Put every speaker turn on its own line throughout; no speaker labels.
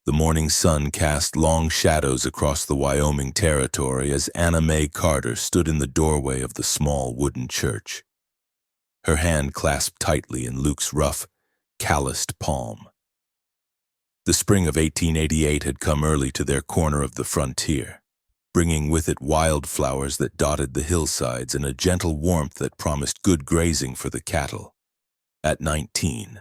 The morning sun cast long shadows across the Wyoming territory as Anna Mae Carter stood in the doorway of the small wooden church, her hand clasped tightly in Luke's rough, calloused palm. The spring of 1888 had come early to their corner of the frontier, bringing with it wildflowers that dotted the hillsides and a gentle warmth that promised good grazing for the cattle. At 19,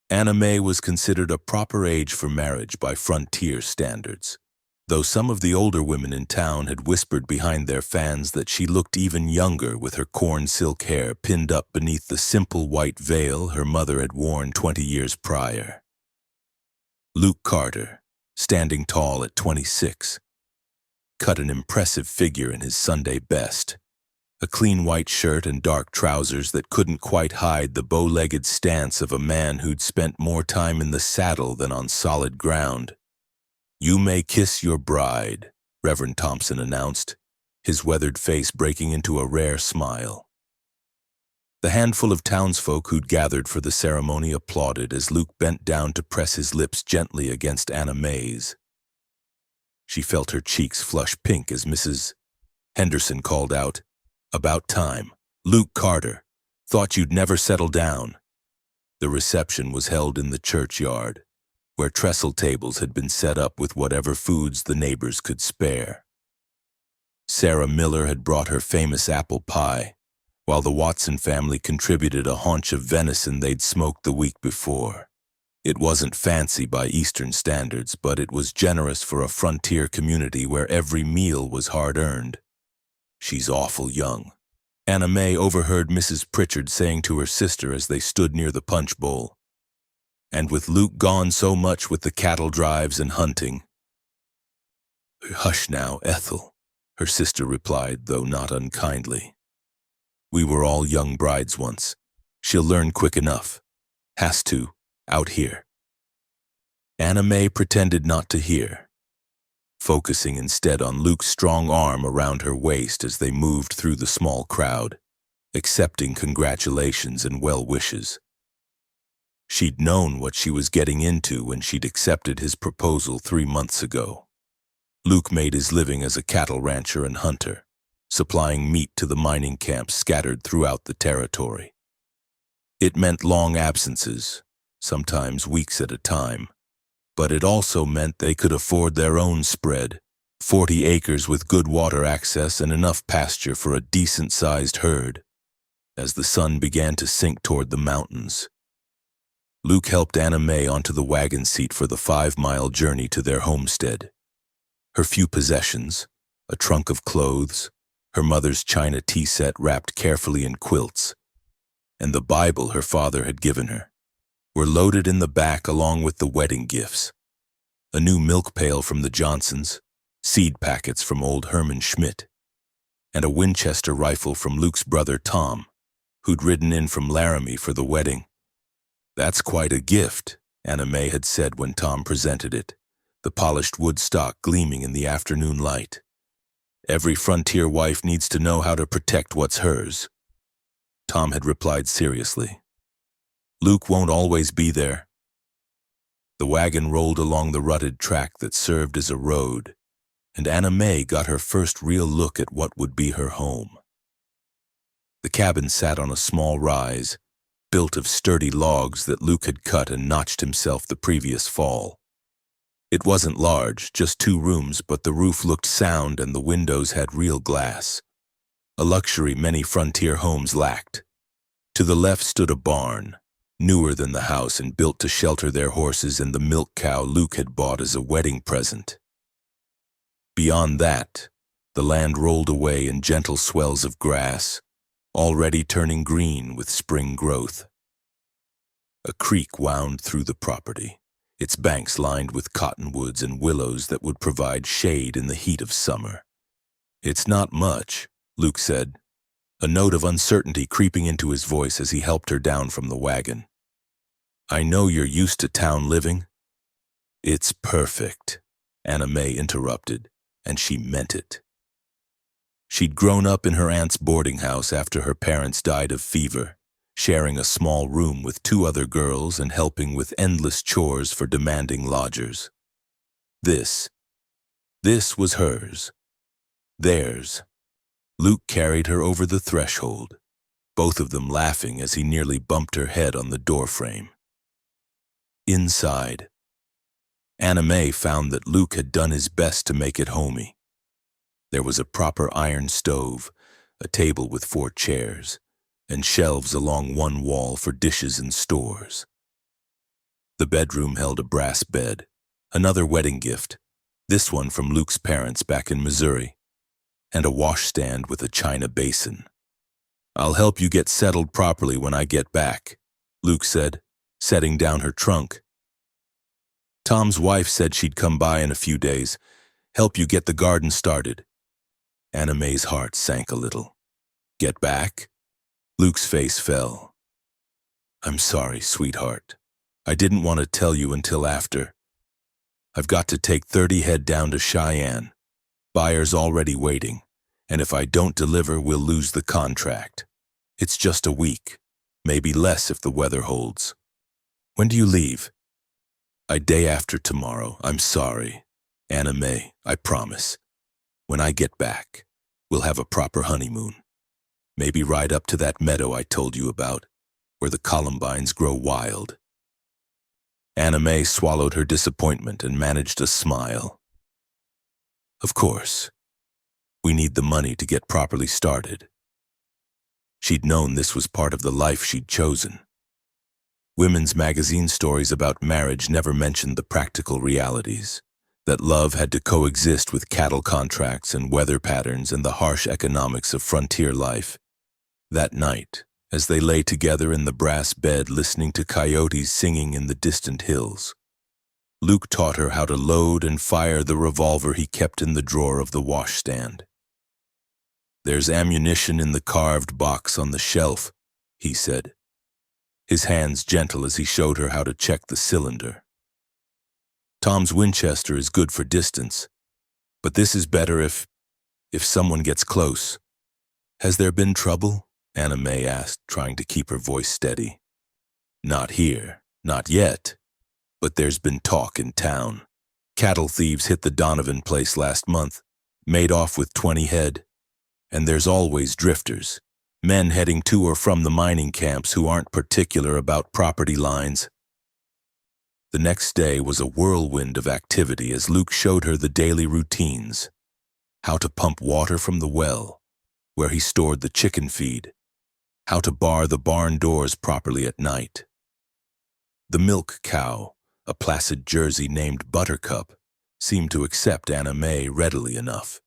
Anna Mae was considered a proper age for marriage by frontier standards, though some of the older women in town had whispered behind their fans that she looked even younger with her corn silk hair pinned up beneath the simple white veil her mother had worn 20 years prior. Luke Carter, standing tall at 26, cut an impressive figure in his Sunday best, a clean white shirt and dark trousers that couldn't quite hide the bow-legged stance of a man who'd spent more time in the saddle than on solid ground. "You may kiss your bride," Reverend Thompson announced, his weathered face breaking into a rare smile. The handful of townsfolk who'd gathered for the ceremony applauded as Luke bent down to press his lips gently against Anna Mae's. She felt her cheeks flush pink as Mrs. Henderson called out, "About time. Luke Carter, thought you'd never settle down." The reception was held in the churchyard, where trestle tables had been set up with whatever foods the neighbors could spare. Sarah Miller had brought her famous apple pie, while the Watson family contributed a haunch of venison they'd smoked the week before. It wasn't fancy by Eastern standards, but it was generous for a frontier community where every meal was hard-earned. "She's awful young," Anna Mae overheard Mrs. Pritchard saying to her sister as they stood near the punch bowl. "And with Luke gone so much with the cattle drives and hunting." "Hush now, Ethel," her sister replied, though not unkindly. "We were all young brides once. She'll learn quick enough. Has to, out here." Anna Mae pretended not to hear, focusing instead on Luke's strong arm around her waist as they moved through the small crowd, accepting congratulations and well wishes. She'd known what she was getting into when she'd accepted his proposal 3 months ago. Luke made his living as a cattle rancher and hunter, supplying meat to the mining camps scattered throughout the territory. It meant long absences, sometimes weeks at a time, but it also meant they could afford their own spread, 40 acres with good water access and enough pasture for a decent-sized herd. As the sun began to sink toward the mountains, Luke helped Anna Mae onto the wagon seat for the 5-mile journey to their homestead. Her few possessions, a trunk of clothes, her mother's china tea set wrapped carefully in quilts, and the Bible her father had given her, were loaded in the back along with the wedding gifts: a new milk pail from the Johnsons, seed packets from old Herman Schmidt, and a Winchester rifle from Luke's brother Tom, who'd ridden in from Laramie for the wedding. "That's quite a gift," Anna Mae had said when Tom presented it, the polished wood stock gleaming in the afternoon light. "Every frontier wife needs to know how to protect what's hers." Tom had replied seriously, "Luke won't always be there." The wagon rolled along the rutted track that served as a road, and Anna Mae got her first real look at what would be her home. The cabin sat on a small rise, built of sturdy logs that Luke had cut and notched himself the previous fall. It wasn't large, just 2 rooms, but the roof looked sound and the windows had real glass, a luxury many frontier homes lacked. To the left stood a barn, newer than the house and built to shelter their horses and the milk cow Luke had bought as a wedding present. Beyond that, the land rolled away in gentle swells of grass, already turning green with spring growth. A creek wound through the property, its banks lined with cottonwoods and willows that would provide shade in the heat of summer. "It's not much," Luke said, a note of uncertainty creeping into his voice as he helped her down from the wagon. "I know you're used to town living." "It's perfect," Anna Mae interrupted, and she meant it. She'd grown up in her aunt's boarding house after her parents died of fever, sharing a small room with 2 other girls and helping with endless chores for demanding lodgers. This was hers. Theirs. Luke carried her over the threshold, both of them laughing as he nearly bumped her head on the doorframe. Inside, Anna May found that Luke had done his best to make it homey. There was a proper iron stove, a table with 4 chairs, and shelves along one wall for dishes and stores. The bedroom held a brass bed, another wedding gift, this one from Luke's parents back in Missouri, and a washstand with a china basin. "I'll help you get settled properly when I get back," Luke said, setting down her trunk. "Tom's wife said she'd come by in a few days, help you get the garden started." Anna May's heart sank a little. "Get back?" Luke's face fell. "I'm sorry, sweetheart. I didn't want to tell you until after. I've got to take 30 head down to Cheyenne. Buyer's already waiting, and if I don't deliver, we'll lose the contract. It's just a week, maybe less if the weather holds." "When do you leave?" Day after tomorrow. I'm sorry, Anna May, I promise. When I get back, we'll have a proper honeymoon. Maybe ride up to that meadow I told you about, where the columbines grow wild." Anna May swallowed her disappointment and managed a smile. "Of course. We need the money to get properly started." She'd known this was part of the life she'd chosen. Women's magazine stories about marriage never mentioned the practical realities, that love had to coexist with cattle contracts and weather patterns and the harsh economics of frontier life. That night, as they lay together in the brass bed listening to coyotes singing in the distant hills, Luke taught her how to load and fire the revolver he kept in the drawer of the washstand. "There's ammunition in the carved box on the shelf," he said, his hands gentle as he showed her how to check the cylinder. "Tom's Winchester is good for distance, but this is better if someone gets close." "Has there been trouble?" Anna May asked, trying to keep her voice steady. "Not here, not yet, but there's been talk in town. Cattle thieves hit the Donovan place last month, made off with 20 head, and there's always drifters. Men heading to or from the mining camps who aren't particular about property lines." The next day was a whirlwind of activity as Luke showed her the daily routines. How to pump water from the well, where he stored the chicken feed, how to bar the barn doors properly at night. The milk cow, a placid Jersey named Buttercup, seemed to accept Anna May readily enough.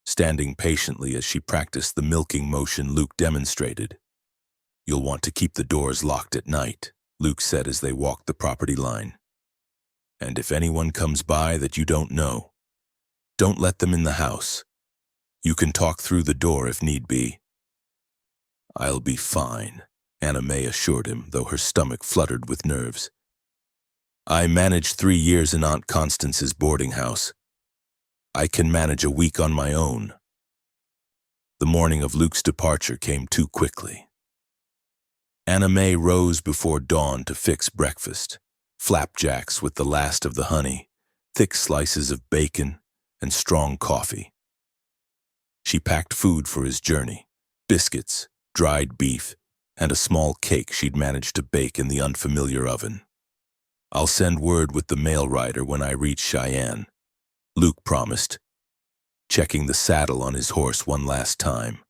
Standing patiently as she practiced the milking motion Luke demonstrated. "You'll want to keep the doors locked at night," Luke said as they walked the property line. "And if anyone comes by that you don't know, don't let them in the house. You can talk through the door if need be." "I'll be fine," Anna May assured him, though her stomach fluttered with nerves. "I managed 3 years in Aunt Constance's boarding house. I can manage a week on my own." The morning of Luke's departure came too quickly. Anna May rose before dawn to fix breakfast, flapjacks with the last of the honey, thick slices of bacon, and strong coffee. She packed food for his journey, biscuits, dried beef, and a small cake she'd managed to bake in the unfamiliar oven. "I'll send word with the mail rider when I reach Cheyenne," Luke promised, checking the saddle on his horse one last time.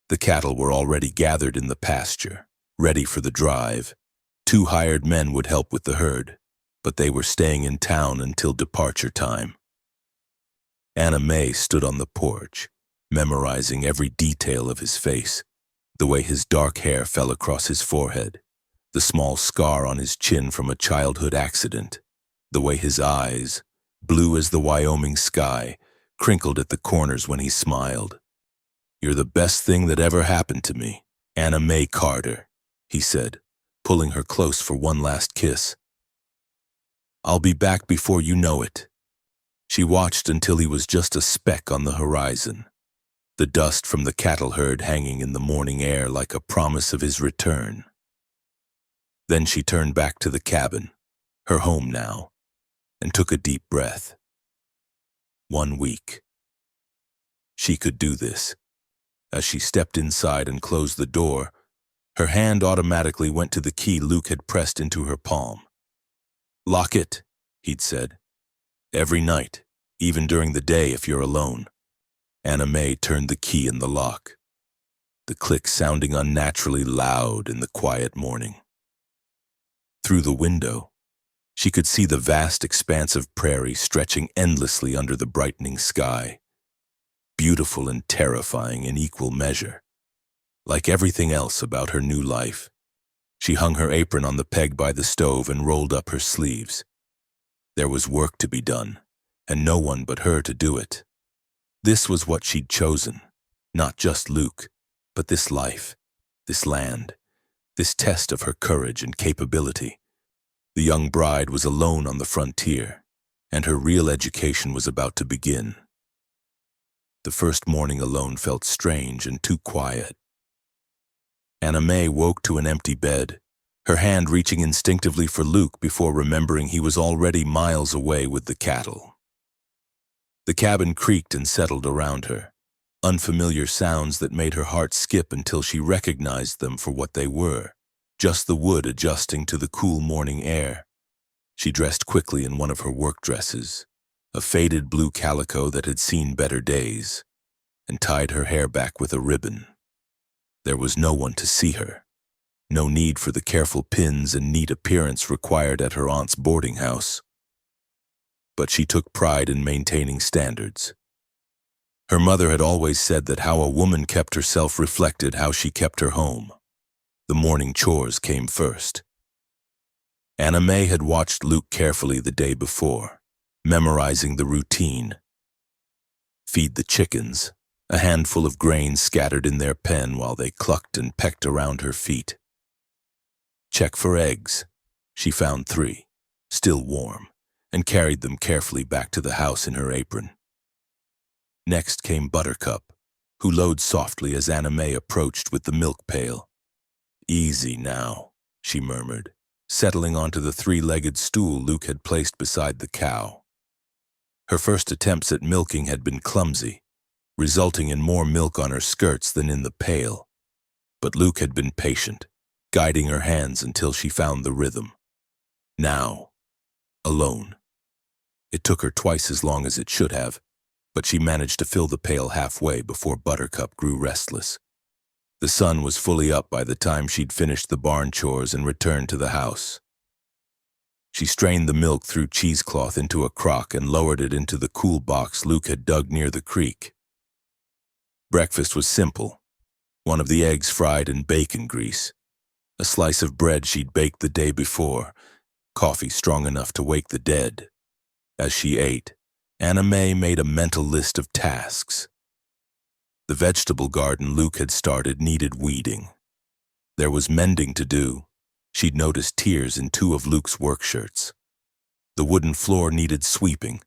The cattle were already gathered in the pasture, ready for the drive. 2 hired men would help with the herd, but they were staying in town until departure time. Anna May stood on the porch, memorizing every detail of his face, the way his dark hair fell across his forehead, the small scar on his chin from a childhood accident, the way his eyes, blue as the Wyoming sky, crinkled at the corners when he smiled. "You're the best thing that ever happened to me, Anna May Carter," he said, pulling her close for one last kiss. "I'll be back before you know it." She watched until he was just a speck on the horizon, the dust from the cattle herd hanging in the morning air like a promise of his return. Then she turned back to the cabin, her home now, and took a deep breath. 1 week. She could do this. As she stepped inside and closed the door, her hand automatically went to the key Luke had pressed into her palm. "Lock it," he'd said. "Every night, even during the day if you're alone." Anna May turned the key in the lock, the click sounding unnaturally loud in the quiet morning. Through the window, she could see the vast expanse of prairie stretching endlessly under the brightening sky, beautiful and terrifying in equal measure. Like everything else about her new life, she hung her apron on the peg by the stove and rolled up her sleeves. There was work to be done, and no one but her to do it. This was what she'd chosen, not just Luke, but this life, this land, this test of her courage and capability. The young bride was alone on the frontier, and her real education was about to begin. The first morning alone felt strange and too quiet. Anna May woke to an empty bed, her hand reaching instinctively for Luke before remembering he was already miles away with the cattle. The cabin creaked and settled around her, unfamiliar sounds that made her heart skip until she recognized them for what they were, just the wood adjusting to the cool morning air. She dressed quickly in one of her work dresses, a faded blue calico that had seen better days, and tied her hair back with a ribbon. There was no one to see her, no need for the careful pins and neat appearance required at her aunt's boarding house. But she took pride in maintaining standards. Her mother had always said that how a woman kept herself reflected how she kept her home. The morning chores came first. Anna May had watched Luke carefully the day before, memorizing the routine. Feed the chickens, a handful of grain scattered in their pen while they clucked and pecked around her feet. Check for eggs. She found 3, still warm, and carried them carefully back to the house in her apron. Next came Buttercup, who lowed softly as Anna May approached with the milk pail. "Easy now," she murmured, settling onto the 3-legged stool Luke had placed beside the cow. Her first attempts at milking had been clumsy, resulting in more milk on her skirts than in the pail. But Luke had been patient, guiding her hands until she found the rhythm. Now, alone. It took her twice as long as it should have, but she managed to fill the pail halfway before Buttercup grew restless. The sun was fully up by the time she'd finished the barn chores and returned to the house. She strained the milk through cheesecloth into a crock and lowered it into the cool box Luke had dug near the creek. Breakfast was simple. One of the eggs fried in bacon grease, a slice of bread she'd baked the day before, coffee strong enough to wake the dead. As she ate, Anna May made a mental list of tasks. The vegetable garden Luke had started needed weeding. There was mending to do. She'd noticed tears in 2 of Luke's work shirts. The wooden floor needed sweeping,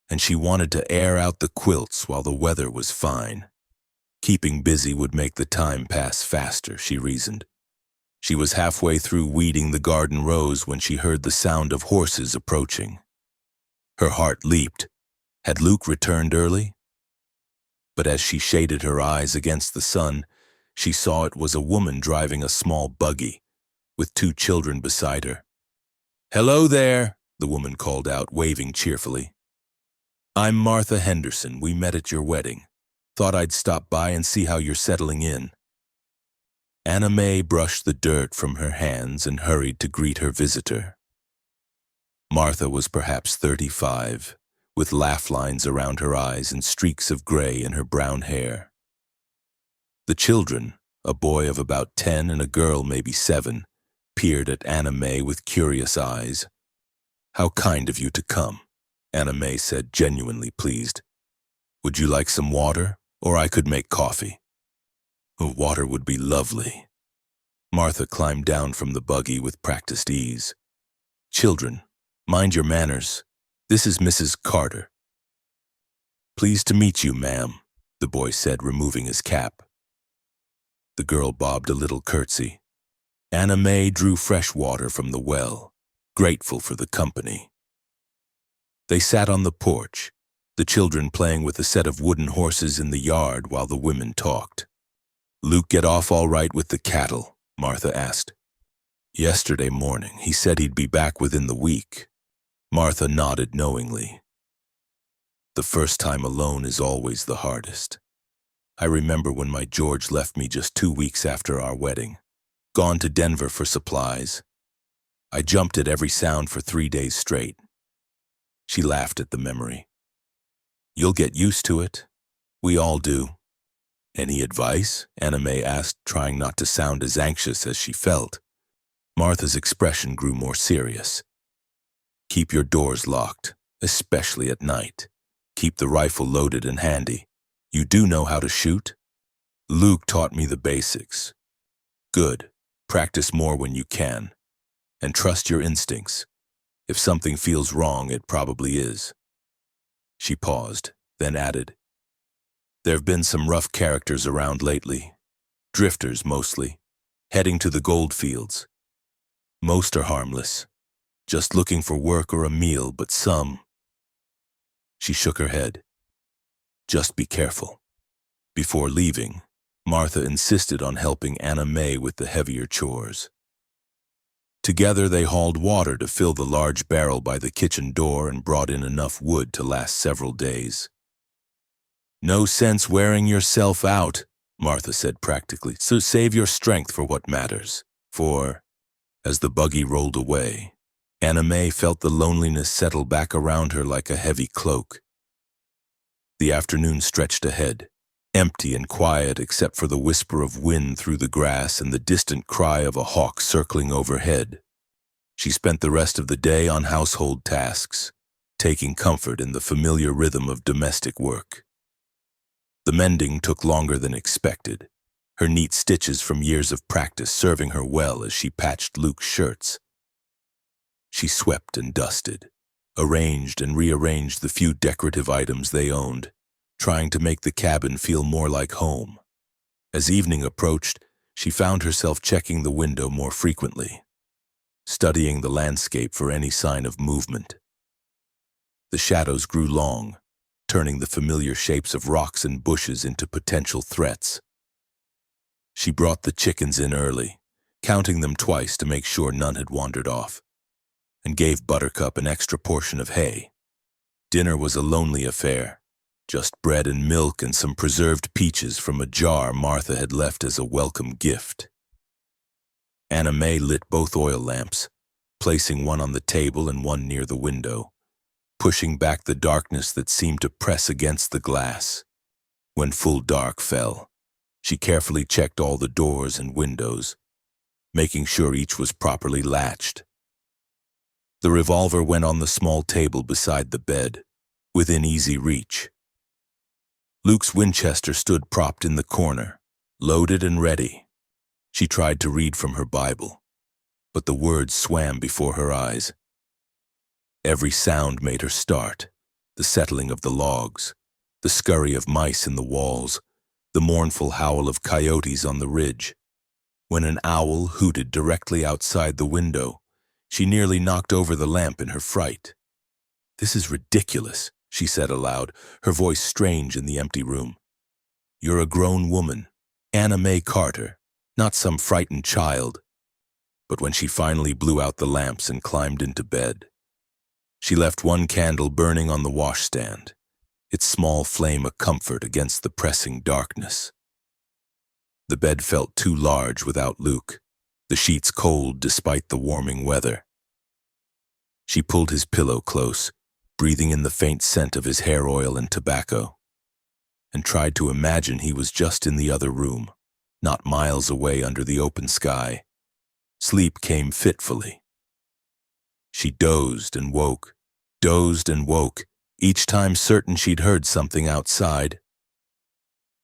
and she wanted to air out the quilts while the weather was fine. Keeping busy would make the time pass faster, she reasoned. She was halfway through weeding the garden rows when she heard the sound of horses approaching. Her heart leaped. Had Luke returned early? But as she shaded her eyes against the sun, she saw it was a woman driving a small buggy, with 2 children beside her. "Hello there," the woman called out, waving cheerfully. "I'm Martha Henderson. We met at your wedding. Thought I'd stop by and see how you're settling in." Anna May brushed the dirt from her hands and hurried to greet her visitor. Martha was perhaps 35, with laugh lines around her eyes and streaks of gray in her brown hair. The children, a boy of about 10 and a girl maybe 7, peered at Anna May with curious eyes. "How kind of you to come," Anna May said, genuinely pleased. "Would you like some water, or I could make coffee?" "Oh, water would be lovely." Martha climbed down from the buggy with practiced ease. "Children, mind your manners. This is Mrs. Carter." "Pleased to meet you, ma'am," the boy said, removing his cap. The girl bobbed a little curtsy. Anna May drew fresh water from the well, grateful for the company. They sat on the porch, the children playing with a set of wooden horses in the yard while the women talked. "Luke get off all right with the cattle?" Martha asked. "Yesterday morning. He said he'd be back within the week." Martha nodded knowingly. "The first time alone is always the hardest. I remember when my George left me just 2 weeks after our wedding, gone to Denver for supplies. I jumped at every sound for 3 days straight." She laughed at the memory. "You'll get used to it. We all do." "Any advice?" Anna May asked, trying not to sound as anxious as she felt. Martha's expression grew more serious. "Keep your doors locked, especially at night. Keep the rifle loaded and handy. You do know how to shoot?" "Luke taught me the basics." "Good. Practice more when you can. And trust your instincts. If something feels wrong, it probably is." She paused, then added, "There have been some rough characters around lately. Drifters, mostly, heading to the gold fields. Most are harmless, just looking for work or a meal, but some—" She shook her head. "Just be careful." Before leaving, Martha insisted on helping Anna May with the heavier chores. Together they hauled water to fill the large barrel by the kitchen door and brought in enough wood to last several days. "No sense wearing yourself out," Martha said practically, "so save your strength for what matters." As the buggy rolled away, Anna May felt the loneliness settle back around her like a heavy cloak. The afternoon stretched ahead, empty and quiet except for the whisper of wind through the grass and the distant cry of a hawk circling overhead. She spent the rest of the day on household tasks, taking comfort in the familiar rhythm of domestic work. The mending took longer than expected, her neat stitches from years of practice serving her well as she patched Luke's shirts. She swept and dusted, arranged and rearranged the few decorative items they owned, trying to make the cabin feel more like home. As evening approached, she found herself checking the window more frequently, studying the landscape for any sign of movement. The shadows grew long, turning the familiar shapes of rocks and bushes into potential threats. She brought the chickens in early, counting them twice to make sure none had wandered off, and gave Buttercup an extra portion of hay. Dinner was a lonely affair, just bread and milk and some preserved peaches from a jar Martha had left as a welcome gift. Anna May lit both oil lamps, placing one on the table and one near the window, pushing back the darkness that seemed to press against the glass. When full dark fell, she carefully checked all the doors and windows, making sure each was properly latched. The revolver went on the small table beside the bed, within easy reach. Luke's Winchester stood propped in the corner, loaded and ready. She tried to read from her Bible, but the words swam before her eyes. Every sound made her start, the settling of the logs, the scurry of mice in the walls, the mournful howl of coyotes on the ridge. When an owl hooted directly outside the window, she nearly knocked over the lamp in her fright. "This is ridiculous," she said aloud, her voice strange in the empty room. "You're a grown woman, Anna May Carter, not some frightened child." But when she finally blew out the lamps and climbed into bed, she left one candle burning on the washstand, its small flame a comfort against the pressing darkness. The bed felt too large without Luke, the sheets cold despite the warming weather. She pulled his pillow close, breathing in the faint scent of his hair oil and tobacco, and tried to imagine he was just in the other room, not miles away under the open sky. Sleep came fitfully. She dozed and woke, each time certain she'd heard something outside.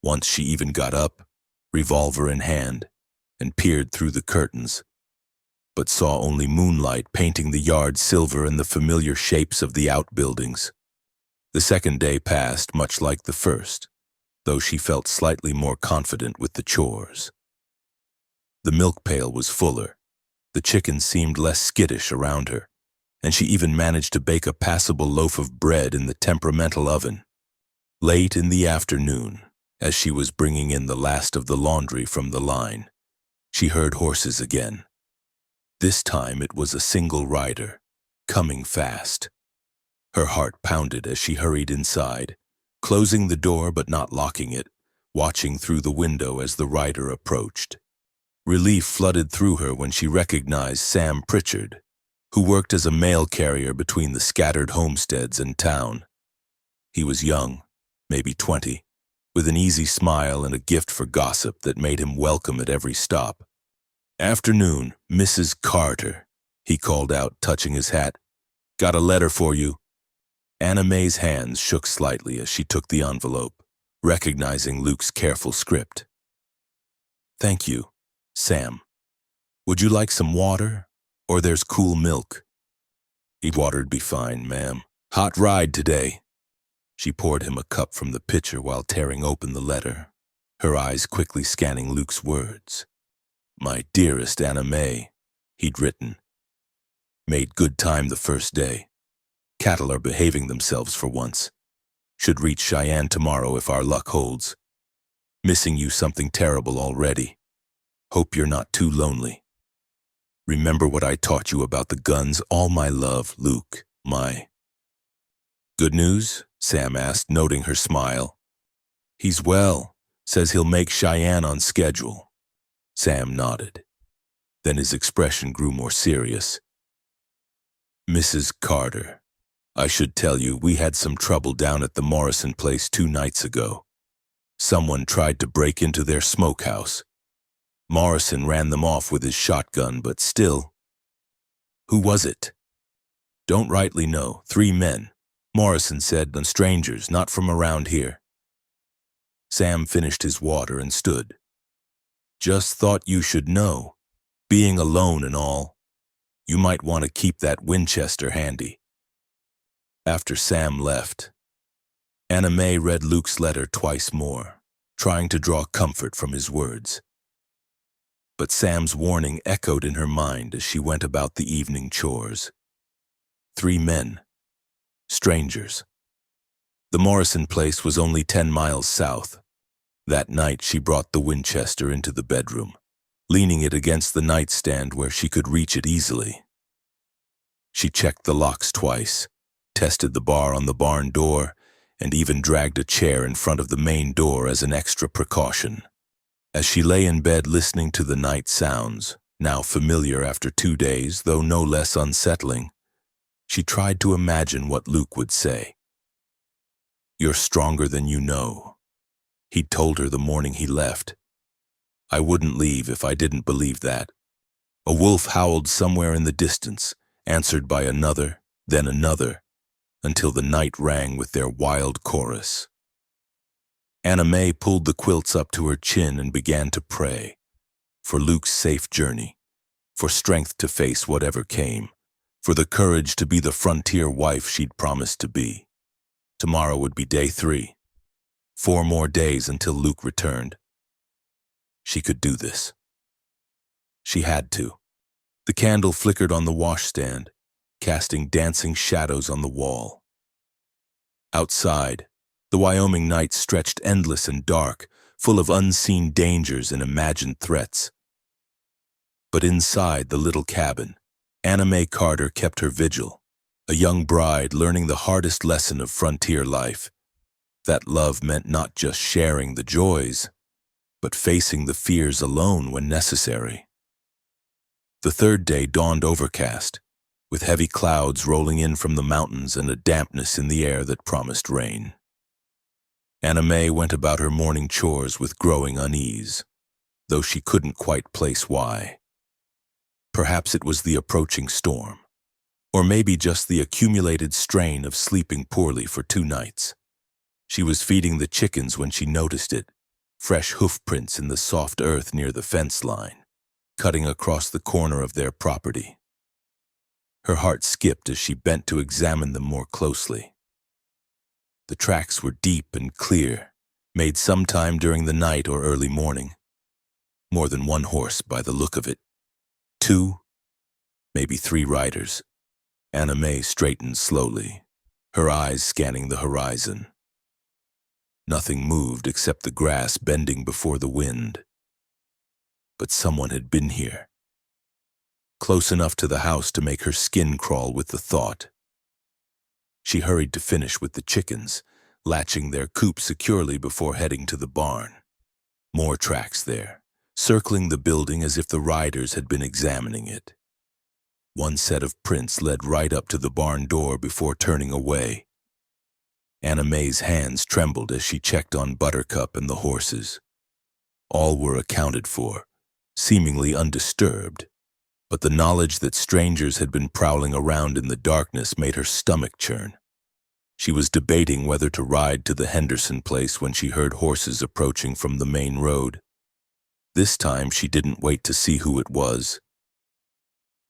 Once she even got up, revolver in hand, and peered through the curtains, but saw only moonlight painting the yard silver and the familiar shapes of the outbuildings. The second day passed much like the first, though she felt slightly more confident with the chores. The milk pail was fuller. The chickens seemed less skittish around her, and she even managed to bake a passable loaf of bread in the temperamental oven. Late in the afternoon, as she was bringing in the last of the laundry from the line, she heard horses again. This time it was a single rider, coming fast. Her heart pounded as she hurried inside, closing the door but not locking it, watching through the window as the rider approached. Relief flooded through her when she recognized Sam Pritchard, who worked as a mail carrier between the scattered homesteads and town. He was young, maybe 20, with an easy smile and a gift for gossip that made him welcome at every stop. "Afternoon, Mrs. Carter," he called out, touching his hat. "Got a letter for you." Anna Mae's hands shook slightly as she took the envelope, recognizing Luke's careful script. "Thank you, Sam. Would you like some water? Or there's cool milk." "Water'd be fine, ma'am. Hot ride today." She poured him a cup from the pitcher while tearing open the letter, her eyes quickly scanning Luke's words. "My dearest Anna Mae," he'd written. "Made good time the first day. Cattle are behaving themselves for once. Should reach Cheyenne tomorrow if our luck holds. Missing you something terrible already. Hope you're not too lonely. Remember what I taught you about the guns. All my love, Luke, my..." "Good news?" Sam asked, noting her smile. "He's well. Says he'll make Cheyenne on schedule." Sam nodded. Then his expression grew more serious. "Mrs. Carter, I should tell you we had some trouble down at the Morrison place 2 nights ago. Someone tried to break into their smokehouse. Morrison ran them off with his shotgun, but still..." "Who was it?" "Don't rightly know. 3 men. Morrison said, and strangers, not from around here." Sam finished his water and stood. "Just thought you should know. Being alone and all. You might want to keep that Winchester handy." After Sam left, Anna Mae read Luke's letter twice more, trying to draw comfort from his words. But Sam's warning echoed in her mind as she went about the evening chores. 3 men. Strangers. The Morrison place was only 10 miles south. That night she brought the Winchester into the bedroom, leaning it against the nightstand where she could reach it easily. She checked the locks twice, tested the bar on the barn door, and even dragged a chair in front of the main door as an extra precaution. As she lay in bed listening to the night sounds, now familiar after 2 days, though no less unsettling, she tried to imagine what Luke would say. "You're stronger than you know," he'd told her the morning he left. "I wouldn't leave if I didn't believe that." A wolf howled somewhere in the distance, answered by another, then another, until the night rang with their wild chorus. Anna Mae pulled the quilts up to her chin and began to pray. For Luke's safe journey, for strength to face whatever came, for the courage to be the frontier wife she'd promised to be. Tomorrow would be day 3. 4 more days until Luke returned. She could do this. She had to. The candle flickered on the washstand, casting dancing shadows on the wall. Outside, the Wyoming night stretched endless and dark, full of unseen dangers and imagined threats. But inside the little cabin, Anna Mae Carter kept her vigil, a young bride learning the hardest lesson of frontier life, that love meant not just sharing the joys, but facing the fears alone when necessary. The 3rd day dawned overcast, with heavy clouds rolling in from the mountains and a dampness in the air that promised rain. Anna Mae went about her morning chores with growing unease, though she couldn't quite place why. Perhaps it was the approaching storm, or maybe just the accumulated strain of sleeping poorly for 2 nights. She was feeding the chickens when she noticed it, fresh hoof prints in the soft earth near the fence line, cutting across the corner of their property. Her heart skipped as she bent to examine them more closely. The tracks were deep and clear, made sometime during the night or early morning. More than 1 horse by the look of it. 2, maybe 3 riders. Anna May straightened slowly, her eyes scanning the horizon. Nothing moved except the grass bending before the wind. But someone had been here, close enough to the house to make her skin crawl with the thought. She hurried to finish with the chickens, latching their coop securely before heading to the barn. More tracks there, circling the building as if the riders had been examining it. One set of prints led right up to the barn door before turning away. Anna May's hands trembled as she checked on Buttercup and the horses. All were accounted for, seemingly undisturbed, but the knowledge that strangers had been prowling around in the darkness made her stomach churn. She was debating whether to ride to the Henderson place when she heard horses approaching from the main road. This time she didn't wait to see who it was.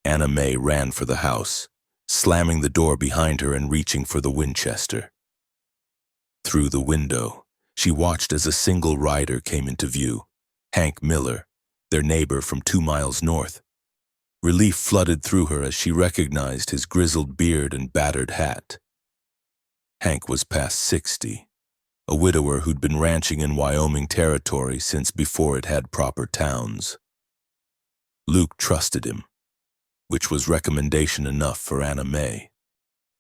Anna May ran for the house, slamming the door behind her and reaching for the Winchester. Through the window, she watched as a single rider came into view, Hank Miller, their neighbor from 2 miles north. Relief flooded through her as she recognized his grizzled beard and battered hat. Hank was past 60, a widower who'd been ranching in Wyoming territory since before it had proper towns. Luke trusted him, which was recommendation enough for Anna May.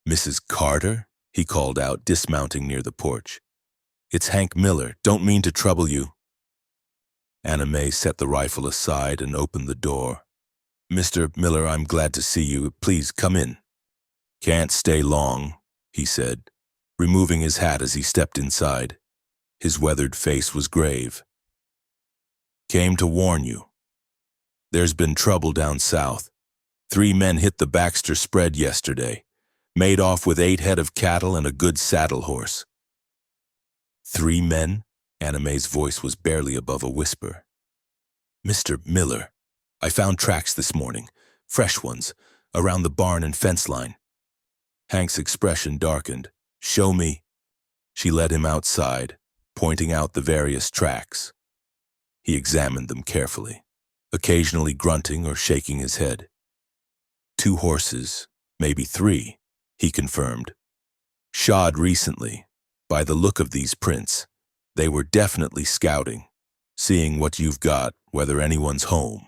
"Mrs. Carter?" he called out, dismounting near the porch. "It's Hank Miller. Don't mean to trouble you." Anna May set the rifle aside and opened the door. "Mr. Miller, I'm glad to see you. Please come in." "Can't stay long," he said, removing his hat as he stepped inside. His weathered face was grave. "Came to warn you. There's been trouble down south. 3 men hit the Baxter spread yesterday, made off with 8 head of cattle and a good saddle horse." 3 men? Anna May's voice was barely above a whisper. "Mr. Miller, I found tracks this morning, fresh ones, around the barn and fence line." Hank's expression darkened. "Show me." She led him outside, pointing out the various tracks. He examined them carefully, occasionally grunting or shaking his head. 2 horses, maybe 3, he confirmed. "Shod recently. By the look of these prints, they were definitely scouting, seeing what you've got, whether anyone's home.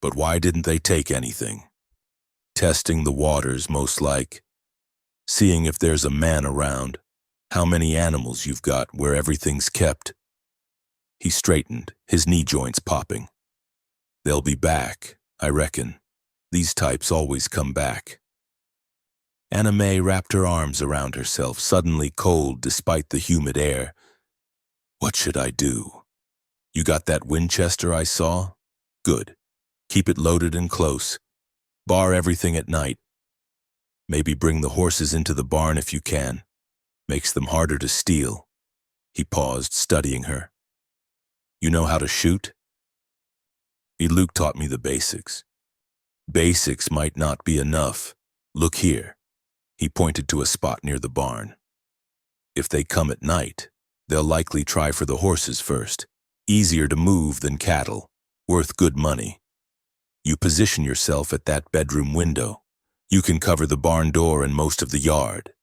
But why didn't they take anything? Testing the waters, most like. Seeing if there's a man around, how many animals you've got, where everything's kept." He straightened, his knee joints popping. "They'll be back, I reckon. These types always come back." Anna May wrapped her arms around herself, suddenly cold despite the humid air. "What should I do? You got that Winchester I saw? Good. Keep it loaded and close. Bar everything at night. Maybe bring the horses into the barn if you can. Makes them harder to steal." He paused, studying her. "You know how to shoot?" "Luke taught me the basics." "Basics might not be enough. Look here." He pointed to a spot near the barn. "If they come at night, they'll likely try for the horses first. Easier to move than cattle. Worth good money. You position yourself at that bedroom window. You can cover the barn door and most of the yard."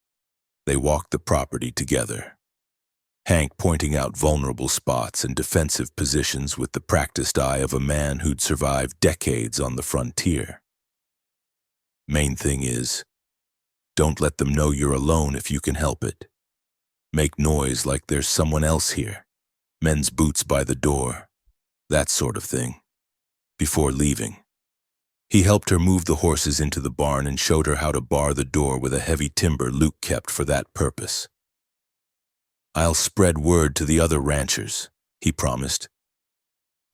They walked the property together, Hank pointing out vulnerable spots and defensive positions with the practiced eye of a man who'd survived decades on the frontier. "Main thing is, don't let them know you're alone if you can help it. Make noise like there's someone else here. Men's boots by the door. That sort of thing. Before leaving." He helped her move the horses into the barn and showed her how to bar the door with a heavy timber Luke kept for that purpose. "I'll spread word to the other ranchers," he promised.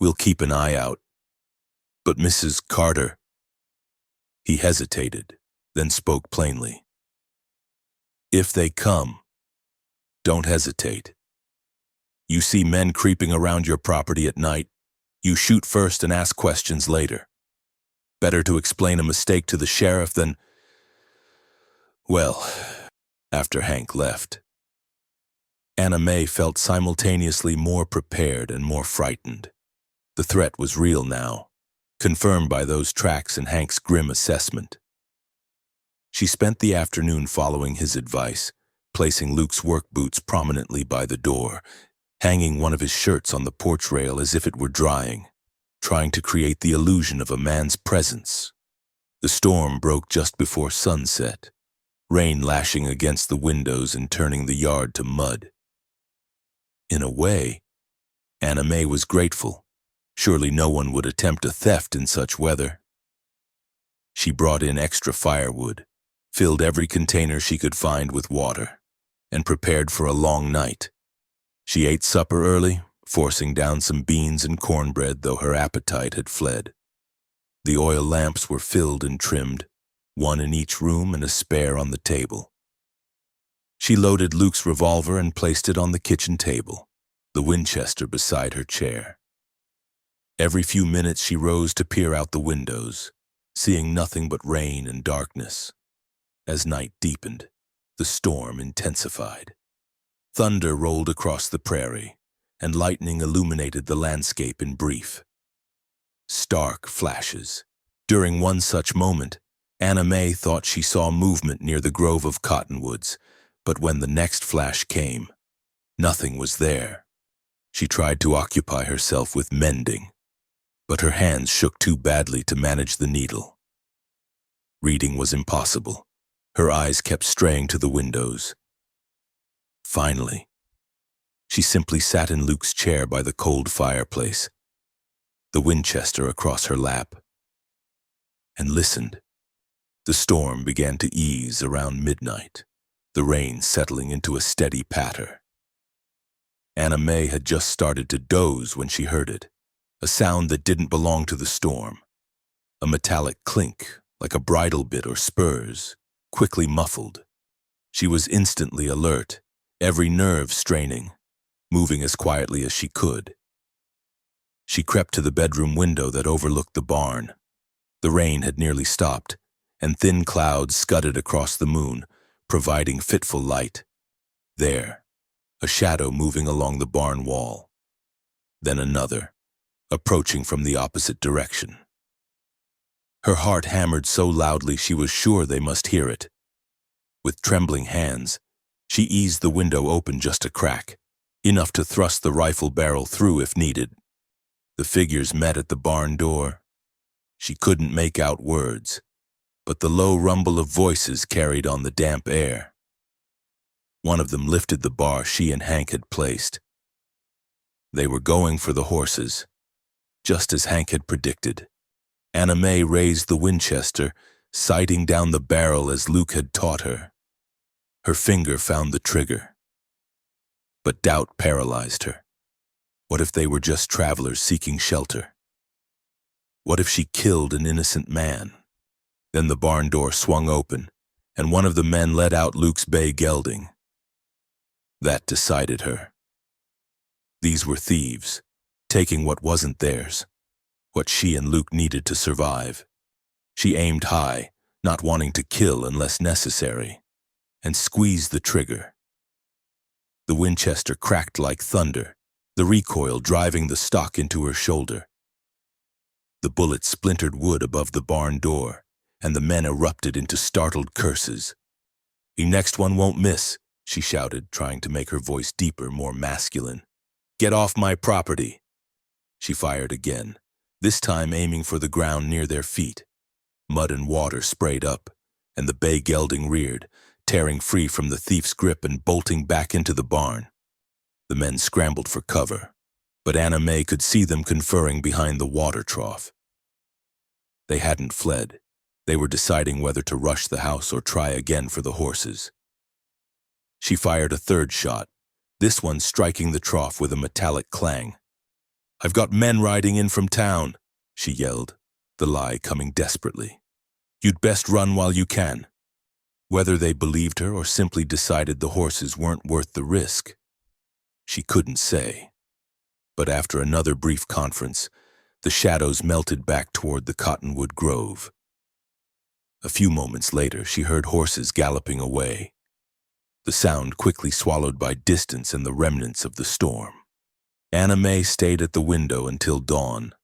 "We'll keep an eye out." "But Mrs. Carter—" He hesitated, then spoke plainly. "If they come, don't hesitate. You see men creeping around your property at night, you shoot first and ask questions later. Better to explain a mistake to the sheriff than—" Well, after Hank left, Anna May felt simultaneously more prepared and more frightened. The threat was real now, confirmed by those tracks and Hank's grim assessment. She spent the afternoon following his advice, placing Luke's work boots prominently by the door, hanging one of his shirts on the porch rail as if it were drying, trying to create the illusion of a man's presence. The storm broke just before sunset, rain lashing against the windows and turning the yard to mud. In a way, Anna May was grateful. Surely no one would attempt a theft in such weather. She brought in extra firewood, filled every container she could find with water, and prepared for a long night. She ate supper early, forcing down some beans and cornbread, though her appetite had fled. The oil lamps were filled and trimmed, one in each room and a spare on the table. She loaded Luke's revolver and placed it on the kitchen table, the Winchester beside her chair. Every few minutes she rose to peer out the windows, seeing nothing but rain and darkness. As night deepened, the storm intensified. Thunder rolled across the prairie, and lightning illuminated the landscape in brief. Stark flashes. During one such moment, Anna May thought she saw movement near the grove of cottonwoods, but when the next flash came, nothing was there. She tried to occupy herself with mending, but her hands shook too badly to manage the needle. Reading was impossible. Her eyes kept straying to the windows. Finally, she simply sat in Luke's chair by the cold fireplace, the Winchester across her lap, and listened. The storm began to ease around midnight, the rain settling into a steady patter. Anna May had just started to doze when she heard it, a sound that didn't belong to the storm. A metallic clink, like a bridle bit or spurs, quickly muffled. She was instantly alert, every nerve straining, moving as quietly as she could. She crept to the bedroom window that overlooked the barn. The rain had nearly stopped, and thin clouds scudded across the moon, providing fitful light. There, a shadow moving along the barn wall. Then another, approaching from the opposite direction. Her heart hammered so loudly she was sure they must hear it. With trembling hands, she eased the window open just a crack, enough to thrust the rifle barrel through if needed. The figures met at the barn door. She couldn't make out words, but the low rumble of voices carried on the damp air. One of them lifted the bar she and Hank had placed. They were going for the horses, just as Hank had predicted. Anna May raised the Winchester, sighting down the barrel as Luke had taught her. Her finger found the trigger. But doubt paralyzed her. What if they were just travelers seeking shelter? What if she killed an innocent man? Then the barn door swung open, and one of the men let out Luke's bay gelding. That decided her. These were thieves, taking what wasn't theirs, what she and Luke needed to survive. She aimed high, not wanting to kill unless necessary, and squeezed the trigger. The Winchester cracked like thunder, the recoil driving the stock into her shoulder. The bullet splintered wood above the barn door, and the men erupted into startled curses. "The next one won't miss," she shouted, trying to make her voice deeper, more masculine. "Get off my property." She fired again, this time aiming for the ground near their feet. Mud and water sprayed up, and the bay gelding reared, tearing free from the thief's grip and bolting back into the barn. The men scrambled for cover, but Anna May could see them conferring behind the water trough. They hadn't fled. They were deciding whether to rush the house or try again for the horses. She fired a third shot, this one striking the trough with a metallic clang. "I've got men riding in from town," she yelled, the lie coming desperately. "You'd best run while you can." Whether they believed her or simply decided the horses weren't worth the risk, she couldn't say. But after another brief conference, the shadows melted back toward the cottonwood grove. A few moments later, she heard horses galloping away, the sound quickly swallowed by distance and the remnants of the storm. Anna May stayed at the window until dawn,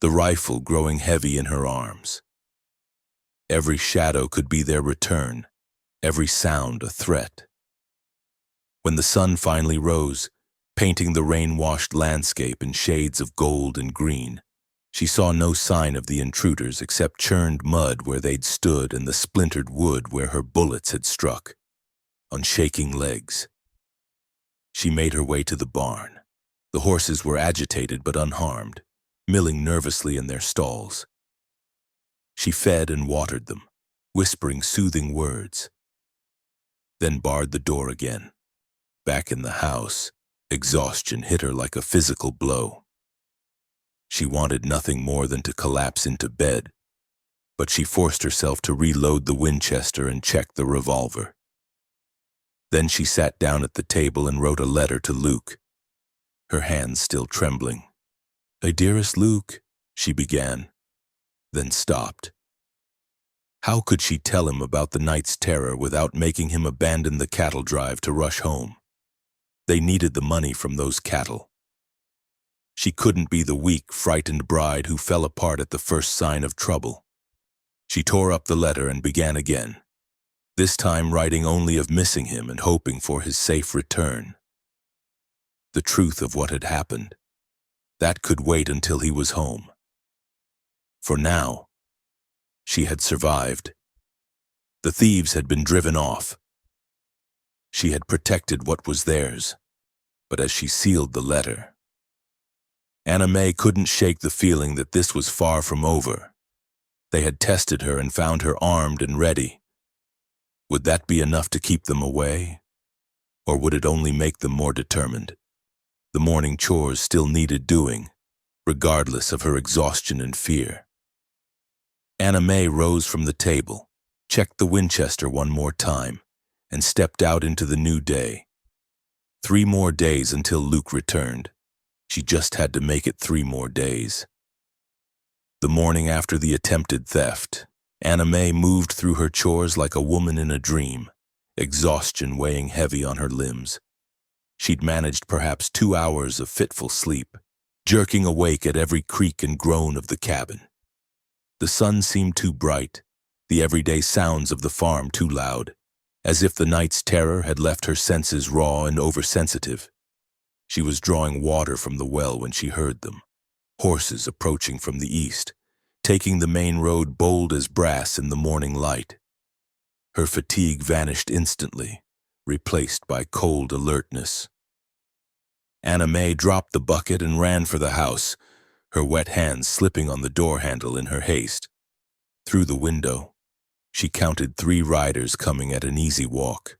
the rifle growing heavy in her arms. Every shadow could be their return, every sound a threat. When the sun finally rose, painting the rain-washed landscape in shades of gold and green, she saw no sign of the intruders except churned mud where they'd stood and the splintered wood where her bullets had struck. On shaking legs, she made her way to the barn. The horses were agitated but unharmed, milling nervously in their stalls. She fed and watered them, whispering soothing words, then barred the door again. Back in the house, exhaustion hit her like a physical blow. She wanted nothing more than to collapse into bed, but she forced herself to reload the Winchester and check the revolver. Then she sat down at the table and wrote a letter to Luke, her hands still trembling. "My dearest Luke," she began, then stopped. How could she tell him about the night's terror without making him abandon the cattle drive to rush home? They needed the money from those cattle. She couldn't be the weak, frightened bride who fell apart at the first sign of trouble. She tore up the letter and began again, this time writing only of missing him and hoping for his safe return. The truth of what had happened, that could wait until he was home. For now, she had survived. The thieves had been driven off. She had protected what was theirs, but as she sealed the letter, Anna May couldn't shake the feeling that this was far from over. They had tested her and found her armed and ready. Would that be enough to keep them away? Or would it only make them more determined? The morning chores still needed doing, regardless of her exhaustion and fear. Anna May rose from the table, checked the Winchester one more time, and stepped out into the new day. 3 more days until Luke returned. She just had to make it 3 more days. The morning after the attempted theft, Anna May moved through her chores like a woman in a dream, exhaustion weighing heavy on her limbs. She'd managed perhaps 2 hours of fitful sleep, jerking awake at every creak and groan of the cabin. The sun seemed too bright, the everyday sounds of the farm too loud, as if the night's terror had left her senses raw and oversensitive. She was drawing water from the well when she heard them, horses approaching from the east, taking the main road bold as brass in the morning light. Her fatigue vanished instantly, replaced by cold alertness. Anna May dropped the bucket and ran for the house, her wet hands slipping on the door handle in her haste. Through the window, she counted 3 riders coming at an easy walk.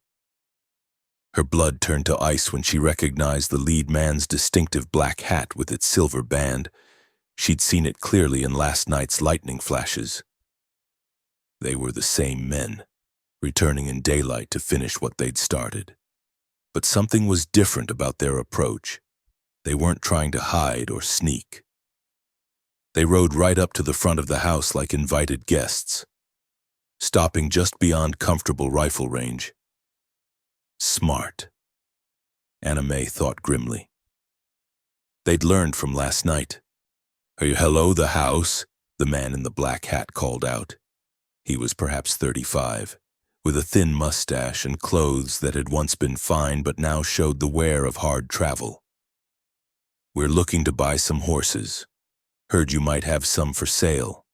Her blood turned to ice when she recognized the lead man's distinctive black hat with its silver band. She'd seen it clearly in last night's lightning flashes. They were the same men, returning in daylight to finish what they'd started. But something was different about their approach. They weren't trying to hide or sneak. They rode right up to the front of the house like invited guests, stopping just beyond comfortable rifle range. Smart, Anna May thought grimly. They'd learned from last night. "Hello, the house," the man in the black hat called out. He was perhaps 35, with a thin mustache and clothes that had once been fine but now showed the wear of hard travel. "We're looking to buy some horses. Heard you might have some for sale."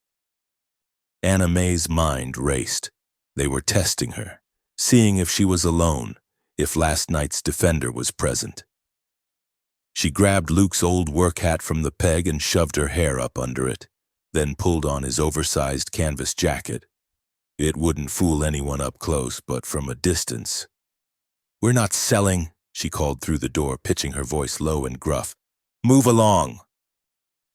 Anna May's mind raced. They were testing her, seeing if she was alone, if last night's defender was present. She grabbed Luke's old work hat from the peg and shoved her hair up under it, then pulled on his oversized canvas jacket. It wouldn't fool anyone up close, but from a distance. "We're not selling," she called through the door, pitching her voice low and gruff. "Move along."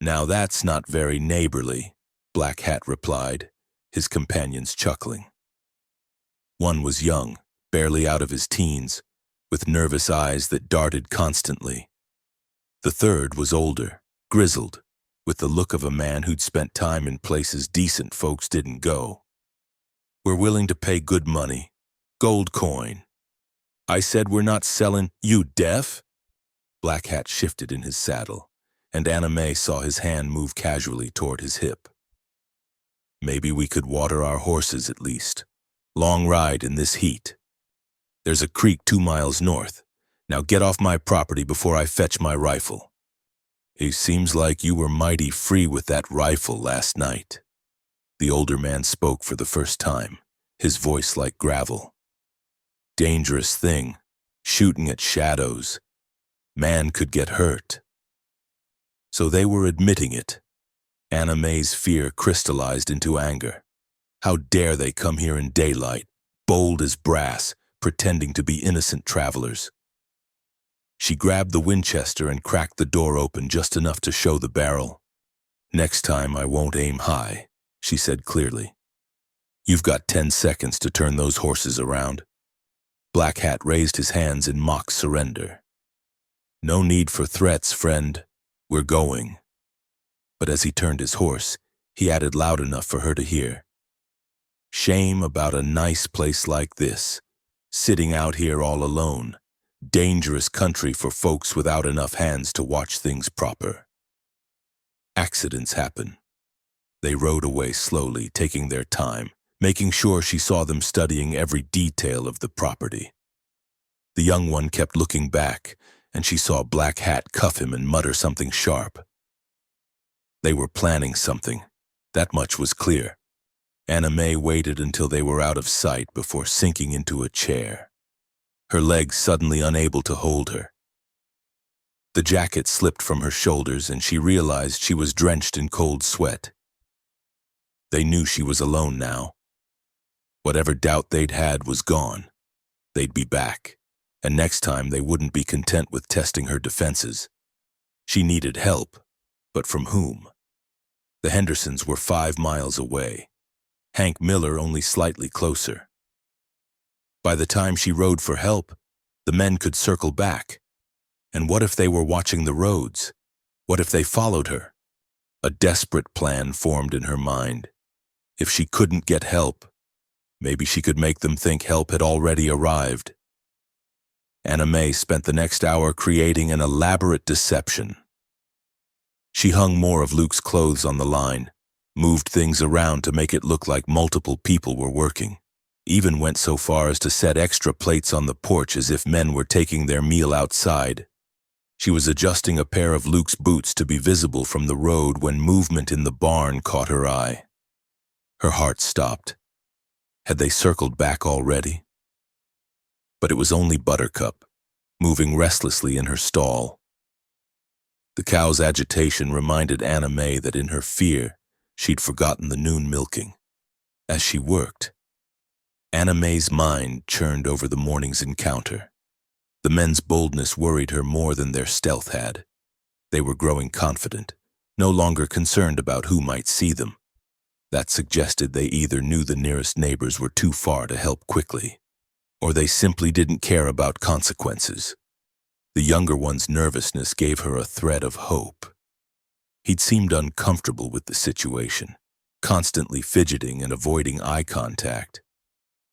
"Now that's not very neighborly," Black Hat replied, his companions chuckling. One was young, barely out of his teens, with nervous eyes that darted constantly. The third was older, grizzled, with the look of a man who'd spent time in places decent folks didn't go. "We're willing to pay good money. Gold coin." "I said we're not selling. You deaf?" Black Hat shifted in his saddle, and Anna May saw his hand move casually toward his hip. Maybe we could water our horses at least. Long ride in this heat. There's a creek 2 miles north. Now get off my property before I fetch my rifle. It seems like you were mighty free with that rifle last night. The older man spoke for the first time, his voice like gravel. Dangerous thing, shooting at shadows. Man could get hurt. So they were admitting it. Anna Mae's fear crystallized into anger. How dare they come here in daylight, bold as brass, pretending to be innocent travelers. She grabbed the Winchester and cracked the door open just enough to show the barrel. Next time I won't aim high, she said clearly. You've got 10 seconds to turn those horses around. Black Hat raised his hands in mock surrender. No need for threats, friend. We're going. But as he turned his horse, he added loud enough for her to hear. Shame about a nice place like this, sitting out here all alone. Dangerous country for folks without enough hands to watch things proper. Accidents happen. They rode away slowly, taking their time, making sure she saw them studying every detail of the property. The young one kept looking back, and she saw Black Hat cuff him and mutter something sharp. They were planning something. That much was clear. Anna Mae waited until they were out of sight before sinking into a chair, her legs suddenly unable to hold her. The jacket slipped from her shoulders and she realized she was drenched in cold sweat. They knew she was alone now. Whatever doubt they'd had was gone. They'd be back, and next time they wouldn't be content with testing her defenses. She needed help, but from whom? The Hendersons were 5 miles away. Hank Miller only slightly closer. By the time she rode for help, the men could circle back. And what if they were watching the roads? What if they followed her? A desperate plan formed in her mind. If she couldn't get help, maybe she could make them think help had already arrived. Anna Mae spent the next hour creating an elaborate deception. She hung more of Luke's clothes on the line, moved things around to make it look like multiple people were working, even went so far as to set extra plates on the porch as if men were taking their meal outside. She was adjusting a pair of Luke's boots to be visible from the road when movement in the barn caught her eye. Her heart stopped. Had they circled back already? But it was only Buttercup, moving restlessly in her stall. The cow's agitation reminded Anna Mae that in her fear, she'd forgotten the noon milking. As she worked, Anna Mae's mind churned over the morning's encounter. The men's boldness worried her more than their stealth had. They were growing confident, no longer concerned about who might see them. That suggested they either knew the nearest neighbors were too far to help quickly, or they simply didn't care about consequences. The younger one's nervousness gave her a thread of hope. He'd seemed uncomfortable with the situation, constantly fidgeting and avoiding eye contact.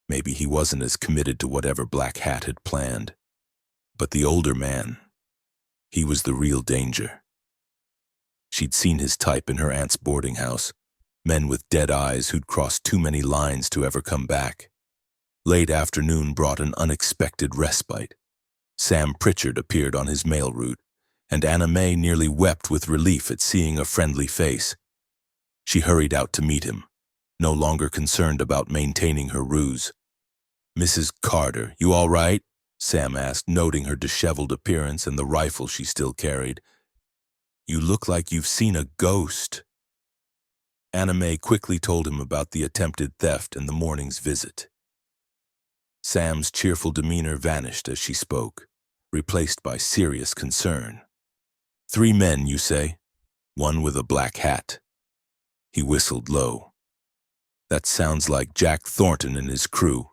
Maybe he wasn't as committed to whatever Black Hat had planned. But the older man, he was the real danger. She'd seen his type in her aunt's boarding house, men with dead eyes who'd crossed too many lines to ever come back. Late afternoon brought an unexpected respite. Sam Pritchard appeared on his mail route, and Anna Mae nearly wept with relief at seeing a friendly face. She hurried out to meet him, no longer concerned about maintaining her ruse. "Mrs. Carter, you all right?" Sam asked, noting her disheveled appearance and the rifle she still carried. "You look like you've seen a ghost." Anna Mae quickly told him about the attempted theft and the morning's visit. Sam's cheerful demeanor vanished as she spoke, replaced by serious concern. "3 men, you say? One with a black hat." He whistled low. "That sounds like Jack Thornton and his crew.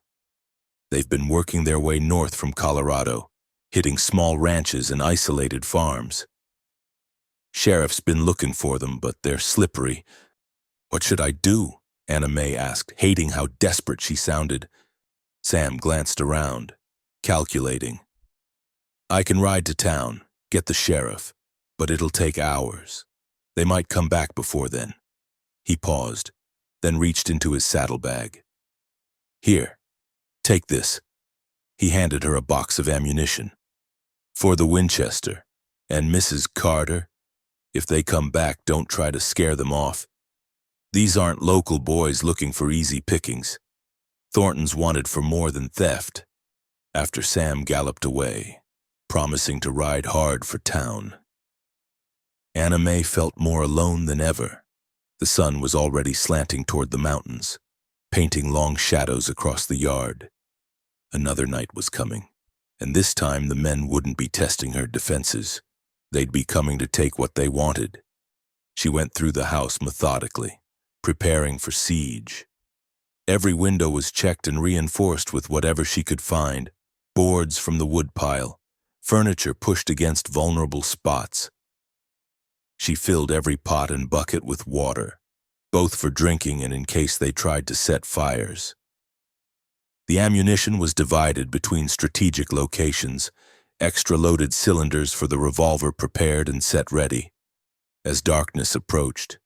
They've been working their way north from Colorado, hitting small ranches and isolated farms. Sheriff's been looking for them, but they're slippery." "What should I do?" Anna Mae asked, hating how desperate she sounded. Sam glanced around, calculating. "I can ride to town, get the sheriff, but it'll take hours. They might come back before then." He paused. then reached into his saddlebag. "Here, take this." He handed her a box of ammunition. "For the Winchester. And Mrs. Carter, if they come back, don't try to scare them off. These aren't local boys looking for easy pickings. Thornton's wanted for more than theft." After Sam galloped away, promising to ride hard for town, Anna Mae felt more alone than ever. The sun was already slanting toward the mountains, painting long shadows across the yard. Another night was coming, and this time the men wouldn't be testing her defenses. They'd be coming to take what they wanted. She went through the house methodically, preparing for siege. Every window was checked and reinforced with whatever she could find: boards from the woodpile, furniture pushed against vulnerable spots. She filled every pot and bucket with water, both for drinking and in case they tried to set fires. The ammunition was divided between strategic locations, extra loaded cylinders for the revolver prepared and set ready. As darkness approached,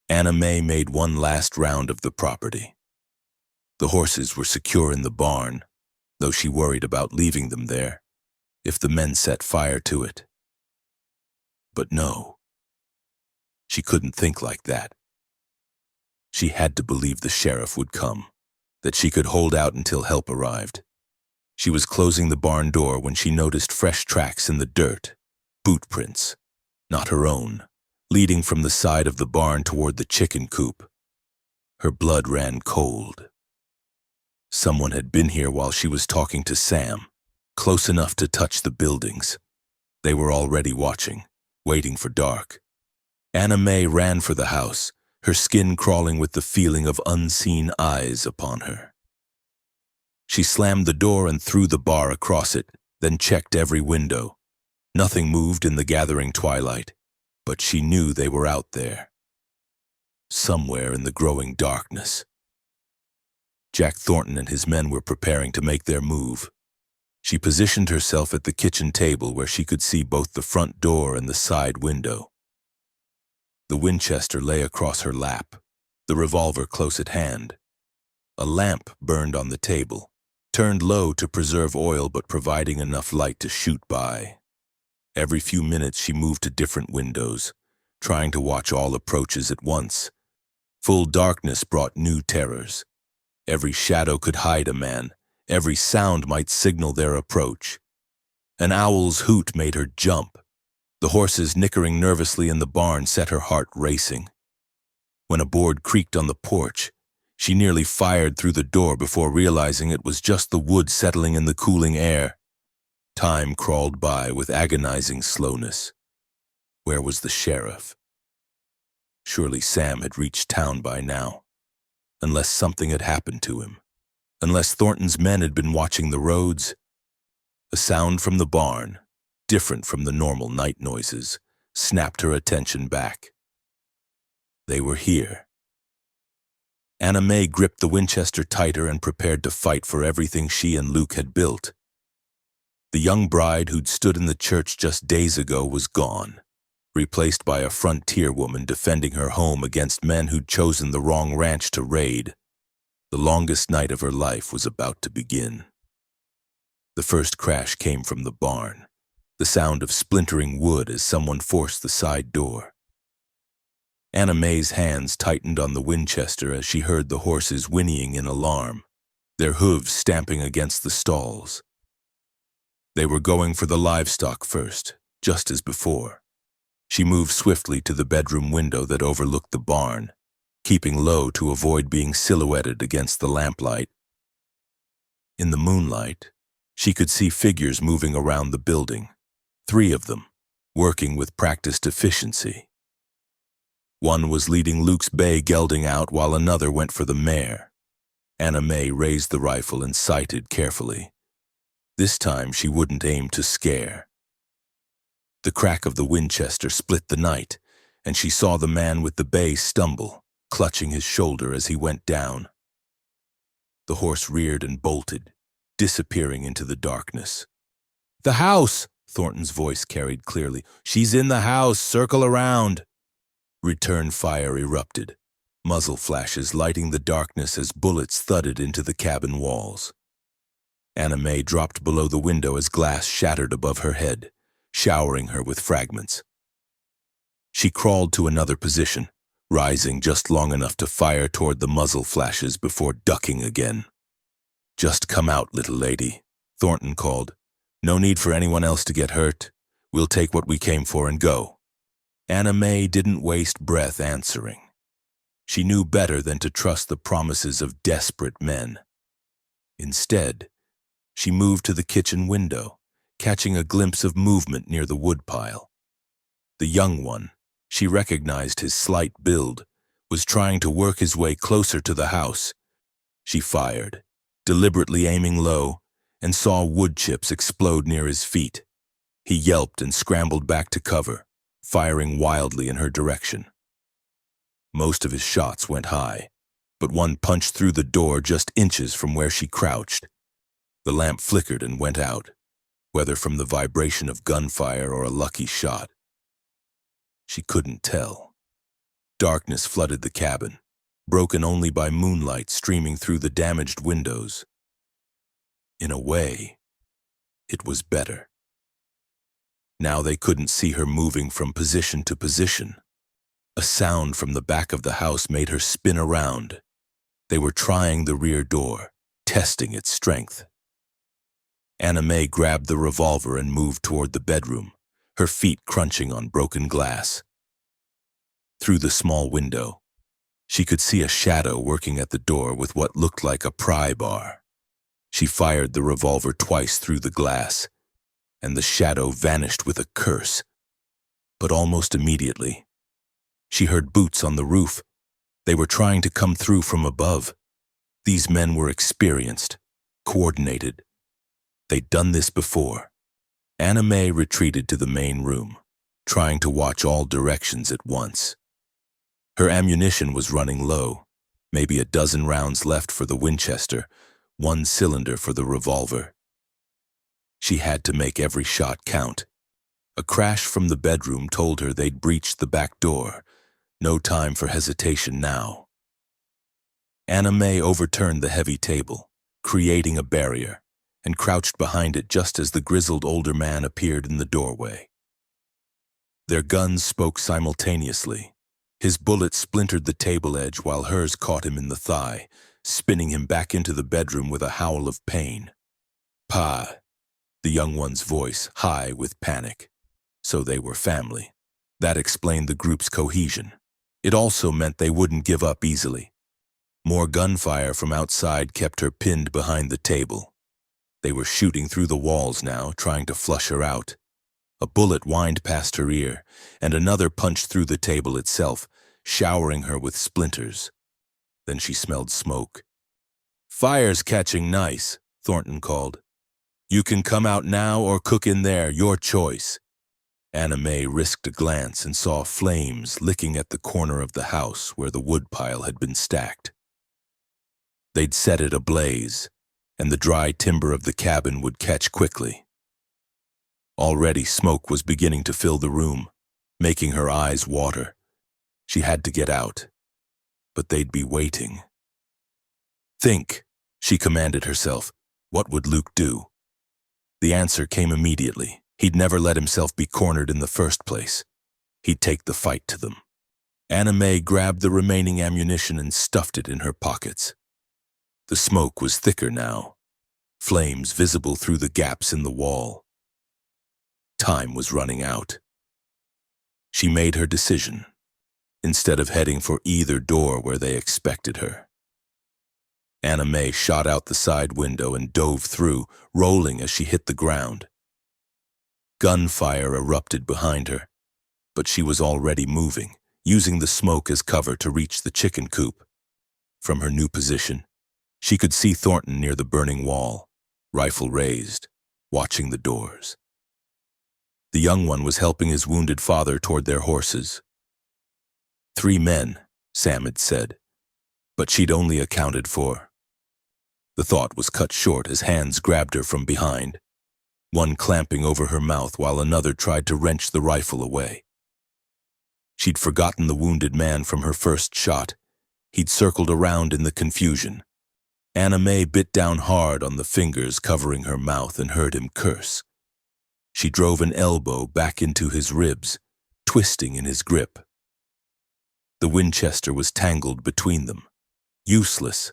Anna Mae made one last round of the property. The horses were secure in the barn, though she worried about leaving them there if the men set fire to it. But no, she couldn't think like that. She had to believe the sheriff would come, that she could hold out until help arrived. She was closing the barn door when she noticed fresh tracks in the dirt, boot prints, not her own, leading from the side of the barn toward the chicken coop. Her blood ran cold. Someone had been here while she was talking to Sam, close enough to touch the buildings. They were already watching, waiting for dark. Anna Mae ran for the house, her skin crawling with the feeling of unseen eyes upon her. She slammed the door and threw the bar across it, then checked every window. Nothing moved in the gathering twilight, but she knew they were out there, somewhere in the growing darkness. Jack Thornton and his men were preparing to make their move. She positioned herself at the kitchen table where she could see both the front door and the side window. The Winchester lay across her lap, the revolver close at hand. A lamp burned on the table, turned low to preserve oil but providing enough light to shoot by. Every few minutes she moved to different windows, trying to watch all approaches at once. Full darkness brought new terrors. Every shadow could hide a man. Every sound might signal their approach. An owl's hoot made her jump. The horses nickering nervously in the barn set her heart racing. When a board creaked on the porch, she nearly fired through the door before realizing it was just the wood settling in the cooling air. Time crawled by with agonizing slowness. Where was the sheriff? Surely Sam had reached town by now, unless something had happened to him. Unless Thornton's men had been watching the roads. A sound from the barn, different from the normal night noises, snapped her attention back. They were here. Anna Mae gripped the Winchester tighter and prepared to fight for everything she and Luke had built. The young bride who'd stood in the church just days ago was gone, replaced by a frontier woman defending her home against men who'd chosen the wrong ranch to raid. The longest night of her life was about to begin. The first crash came from the barn, the sound of splintering wood as someone forced the side door. Anna Mae's hands tightened on the Winchester as she heard the horses whinnying in alarm, their hooves stamping against the stalls. They were going for the livestock first, just as before. She moved swiftly to the bedroom window that overlooked the barn, keeping low to avoid being silhouetted against the lamplight. In the moonlight, she could see figures moving around the building, 3 of them, working with practiced efficiency. One was leading Luke's bay gelding out while another went for the mare. Anna Mae raised the rifle and sighted carefully. This time she wouldn't aim to scare. The crack of the Winchester split the night, and she saw the man with the bay stumble, clutching his shoulder as he went down. The horse reared and bolted, disappearing into the darkness. "The house!" Thornton's voice carried clearly. "She's in the house! Circle around!" Return fire erupted. muzzle flashes lighting the darkness as bullets thudded into the cabin walls. Anna May dropped below the window as glass shattered above her head, showering her with fragments. She crawled to another position, rising just long enough to fire toward the muzzle flashes before ducking again. "Just come out, little lady," Thornton called. "No need for anyone else to get hurt. We'll take what we came for and go." Anna May didn't waste breath answering. She knew better than to trust the promises of desperate men. Instead, she moved to the kitchen window, catching a glimpse of movement near the woodpile. The young one, she recognized his slight build, was trying to work his way closer to the house. She fired, deliberately aiming low, and saw wood chips explode near his feet. He yelped and scrambled back to cover, firing wildly in her direction. Most of his shots went high, but one punched through the door just inches from where she crouched. The lamp flickered and went out, whether from the vibration of gunfire or a lucky shot. She couldn't tell. Darkness flooded the cabin, broken only by moonlight streaming through the damaged windows. In a way, it was better. Now they couldn't see her moving from position to position. A sound from the back of the house made her spin around. They were trying the rear door, testing its strength. Anna May grabbed the revolver and moved toward the bedroom, her feet crunching on broken glass. Through the small window, she could see a shadow working at the door with what looked like a pry bar. She fired the revolver twice through the glass, and the shadow vanished with a curse. But almost immediately, she heard boots on the roof. They were trying to come through from above. These men were experienced, coordinated. They'd done this before. Anna May retreated to the main room, trying to watch all directions at once. Her ammunition was running low, maybe a dozen rounds left for the Winchester, one cylinder for the revolver. She had to make every shot count. A crash from the bedroom told her they'd breached the back door. No time for hesitation now. Anna May overturned the heavy table, creating a barrier, and crouched behind it just as the grizzled older man appeared in the doorway. Their guns spoke simultaneously. His bullet splintered the table edge while hers caught him in the thigh, spinning him back into the bedroom with a howl of pain. "Pa," the young one's voice, high with panic. So they were family. That explained the group's cohesion. It also meant they wouldn't give up easily. More gunfire from outside kept her pinned behind the table. They were shooting through the walls now, trying to flush her out. A bullet whined past her ear, and another punched through the table itself, showering her with splinters. Then she smelled smoke. "Fire's catching nice," Thornton called. "You can come out now or cook in there, your choice." Anna May risked a glance and saw flames licking at the corner of the house where the woodpile had been stacked. They'd set it ablaze, and the dry timber of the cabin would catch quickly. Already smoke was beginning to fill the room, making her eyes water. She had to get out, but they'd be waiting. "Think," she commanded herself. What would Luke do? The answer came immediately. He'd never let himself be cornered in the first place. He'd take the fight to them. Anna May grabbed the remaining ammunition and stuffed it in her pockets. The smoke was thicker now, flames visible through the gaps in the wall. Time was running out. She made her decision, instead of heading for either door where they expected her. Anna May shot out the side window and dove through, rolling as she hit the ground. Gunfire erupted behind her, but she was already moving, using the smoke as cover to reach the chicken coop. From her new position, she could see Thornton near the burning wall, rifle raised, watching the doors. The young one was helping his wounded father toward their horses. 3 men, Sam had said, but she'd only accounted for. The thought was cut short as hands grabbed her from behind, one clamping over her mouth while another tried to wrench the rifle away. She'd forgotten the wounded man from her first shot, He'd circled around in the confusion. Anna May bit down hard on the fingers covering her mouth and heard him curse. She drove an elbow back into his ribs, twisting in his grip. The Winchester was tangled between them, useless,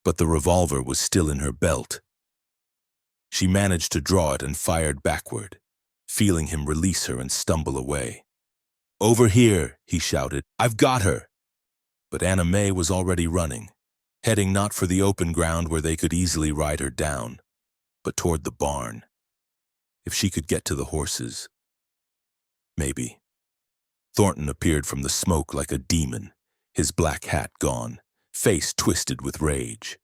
but the revolver was still in her belt. She managed to draw it and fired backward, feeling him release her and stumble away. "Over here," he shouted. "I've got her!" But Anna May was already running, heading not for the open ground where they could easily ride her down, but toward the barn. If she could get to the horses. Maybe. Thornton appeared from the smoke like a demon, his black hat gone, face twisted with rage.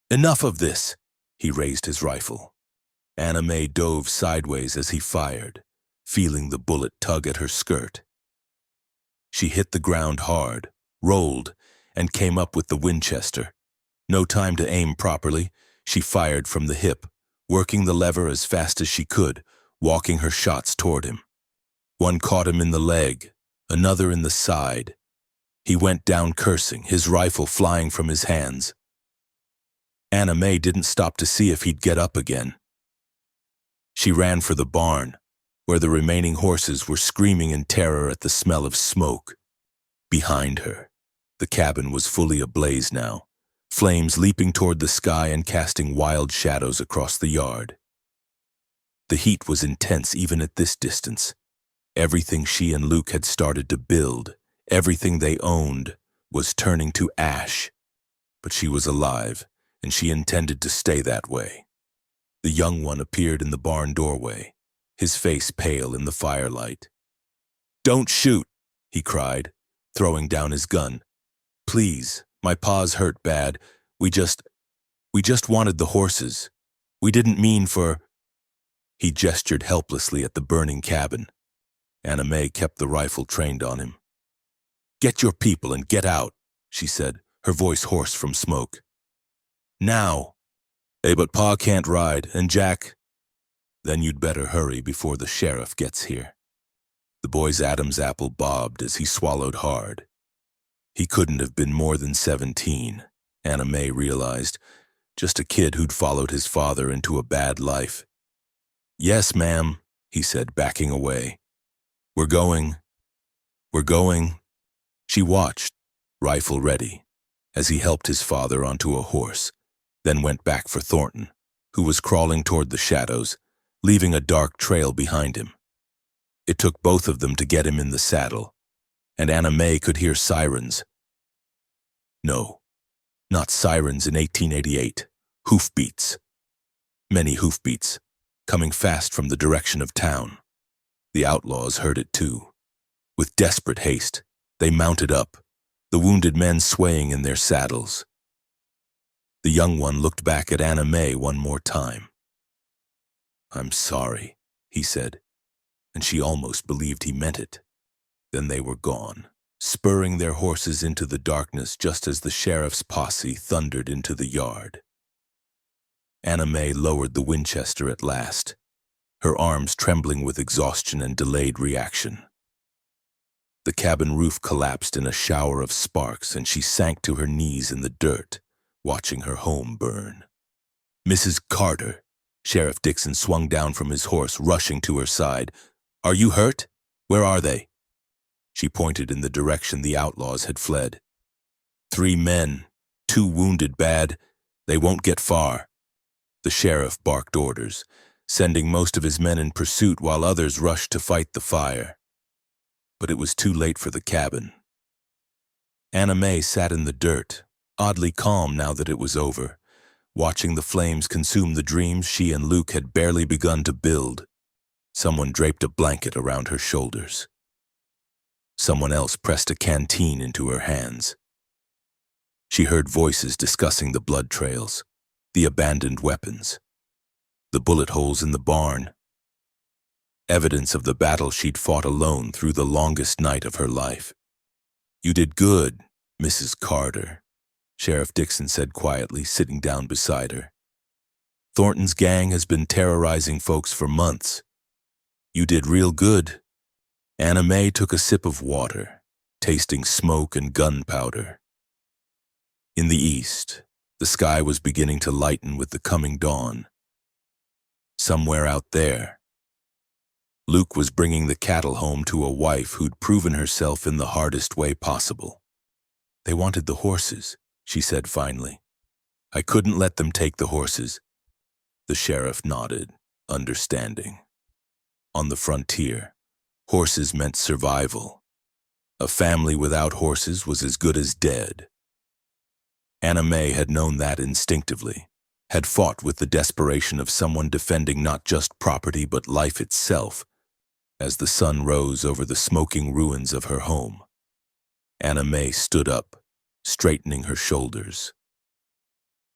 "Enough of this!" He raised his rifle. Anna May dove sideways as he fired, feeling the bullet tug at her skirt. She hit the ground hard, rolled, and came up with the Winchester. No time to aim properly, she fired from the hip, working the lever as fast as she could, walking her shots toward him. One caught him in the leg, another in the side. He went down cursing, his rifle flying from his hands. Anna May didn't stop to see if he'd get up again. She ran for the barn, where the remaining horses were screaming in terror at the smell of smoke. Behind her, the cabin was fully ablaze now, flames leaping toward the sky and casting wild shadows across the yard. The heat was intense even at this distance. Everything she and Luke had started to build, everything they owned, was turning to ash. But she was alive, and she intended to stay that way. The young one appeared in the barn doorway, his face pale in the firelight. "Don't shoot," he cried, throwing down his gun. "Please, my paws hurt bad. We just wanted the horses. We didn't mean for—" He gestured helplessly at the burning cabin. Anna May kept the rifle trained on him. "Get your people and get out," she said, her voice hoarse from smoke. "Now." But Pa can't ride, and Jack—" "Then you'd better hurry before the sheriff gets here." The boy's Adam's apple bobbed as he swallowed hard. He couldn't have been more than 17, Anna May realized, just a kid who'd followed his father into a bad life. "Yes, ma'am," he said, backing away. We're going. She watched, rifle ready, as he helped his father onto a horse, then went back for Thornton, who was crawling toward the shadows, leaving a dark trail behind him. It took both of them to get him in the saddle, and Anna May could hear sirens. No, not sirens in 1888, hoofbeats. Many hoofbeats, coming fast from the direction of town. The outlaws heard it too. With desperate haste, they mounted up, the wounded men swaying in their saddles. The young one looked back at Anna May one more time. "I'm sorry," he said, and she almost believed he meant it. Then they were gone, spurring their horses into the darkness just as the sheriff's posse thundered into the yard. Anna May lowered the Winchester at last, her arms trembling with exhaustion and delayed reaction. The cabin roof collapsed in a shower of sparks, and she sank to her knees in the dirt, watching her home burn. "Mrs. Carter!" Sheriff Dixon swung down from his horse, rushing to her side. "Are you hurt? Where are they?" She pointed in the direction the outlaws had fled. "3 men, 2 wounded bad. They won't get far." The sheriff barked orders, sending most of his men in pursuit while others rushed to fight the fire. But it was too late for the cabin. Anna May sat in the dirt, oddly calm now that it was over, watching the flames consume the dreams she and Luke had barely begun to build. Someone draped a blanket around her shoulders. Someone else pressed a canteen into her hands. She heard voices discussing the blood trails, the abandoned weapons, the bullet holes in the barn. Evidence of the battle she'd fought alone through the longest night of her life. "You did good, Mrs. Carter," Sheriff Dixon said quietly, sitting down beside her. "Thornton's gang has been terrorizing folks for months. You did real good." Anna May took a sip of water, tasting smoke and gunpowder. In the east, the sky was beginning to lighten with the coming dawn. Somewhere out there, Luke was bringing the cattle home to a wife who'd proven herself in the hardest way possible. "They wanted the horses," she said finally. "I couldn't let them take the horses." The sheriff nodded, understanding. On the frontier, horses meant survival. A family without horses was as good as dead. Anna May had known that instinctively, had fought with the desperation of someone defending not just property but life itself. As the sun rose over the smoking ruins of her home, Anna May stood up, straightening her shoulders.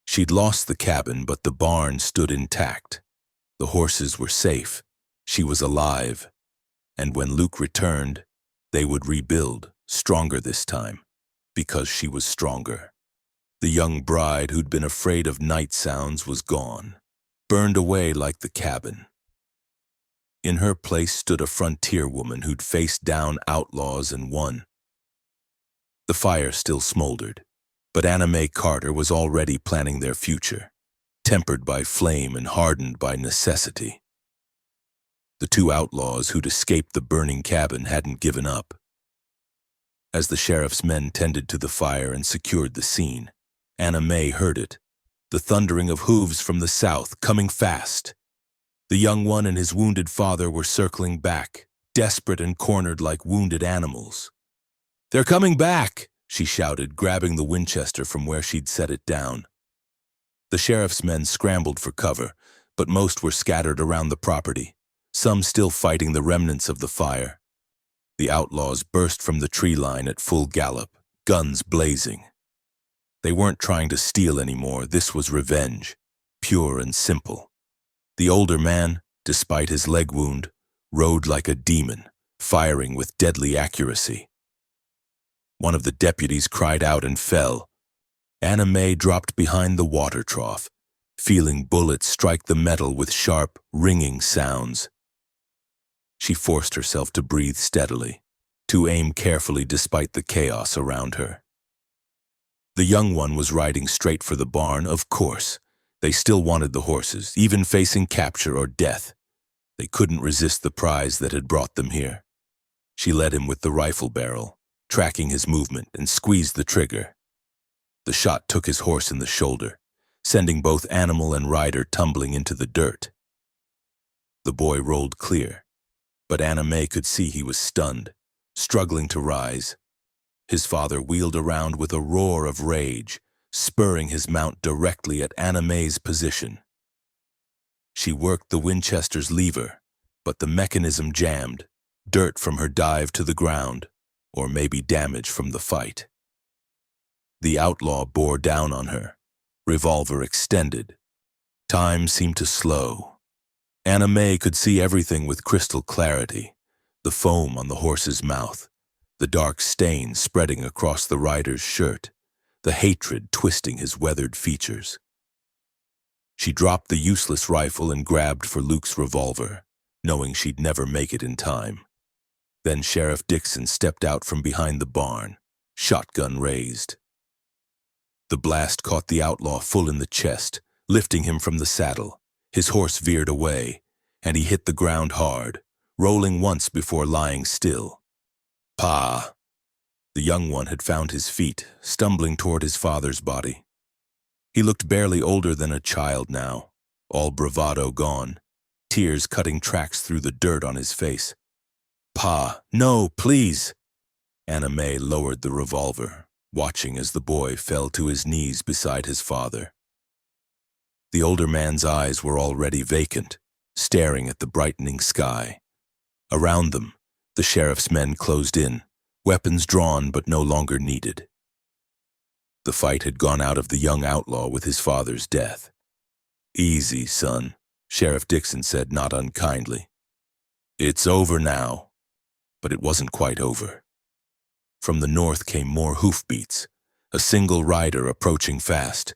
She'd lost the cabin, but the barn stood intact. The horses were safe. She was alive. And when Luke returned, they would rebuild, stronger this time, because she was stronger. The young bride who'd been afraid of night sounds was gone, burned away like the cabin. In her place stood a frontier woman who'd faced down outlaws and won. The fire still smoldered, but Anna May Carter was already planning their future, tempered by flame and hardened by necessity. The two outlaws who'd escaped the burning cabin hadn't given up. As the sheriff's men tended to the fire and secured the scene, Anna May heard it, the thundering of hooves from the south, coming fast. The young one and his wounded father were circling back, desperate and cornered like wounded animals. "They're coming back!" she shouted, grabbing the Winchester from where she'd set it down. The sheriff's men scrambled for cover, but most were scattered around the property, some still fighting the remnants of the fire. The outlaws burst from the tree line at full gallop, guns blazing. They weren't trying to steal anymore. This was revenge, pure and simple. The older man, despite his leg wound, rode like a demon, firing with deadly accuracy. One of the deputies cried out and fell. Anna May dropped behind the water trough, feeling bullets strike the metal with sharp, ringing sounds. She forced herself to breathe steadily, to aim carefully despite the chaos around her. The young one was riding straight for the barn, of course. They still wanted the horses, even facing capture or death. They couldn't resist the prize that had brought them here. She led him with the rifle barrel, tracking his movement, and squeezed the trigger. The shot took his horse in the shoulder, sending both animal and rider tumbling into the dirt. The boy rolled clear, but Anna May could see he was stunned, struggling to rise. His father wheeled around with a roar of rage, spurring his mount directly at Anna May's position. She worked the Winchester's lever, but the mechanism jammed, dirt from her dive to the ground, or maybe damage from the fight. The outlaw bore down on her, revolver extended. Time seemed to slow. Anna May could see everything with crystal clarity, the foam on the horse's mouth, the dark stain spreading across the rider's shirt, the hatred twisting his weathered features. She dropped the useless rifle and grabbed for Luke's revolver, knowing she'd never make it in time. Then Sheriff Dixon stepped out from behind the barn, shotgun raised. The blast caught the outlaw full in the chest, lifting him from the saddle. His horse veered away, and he hit the ground hard, rolling once before lying still. "Pa!" The young one had found his feet, stumbling toward his father's body. He looked barely older than a child now, all bravado gone, tears cutting tracks through the dirt on his face. "Pa, no, please!" Anna May lowered the revolver, watching as the boy fell to his knees beside his father. The older man's eyes were already vacant, staring at the brightening sky. Around them, the sheriff's men closed in, weapons drawn but no longer needed. The fight had gone out of the young outlaw with his father's death. "Easy, son," Sheriff Dixon said not unkindly. "It's over now." But it wasn't quite over. From the north came more hoofbeats, a single rider approaching fast.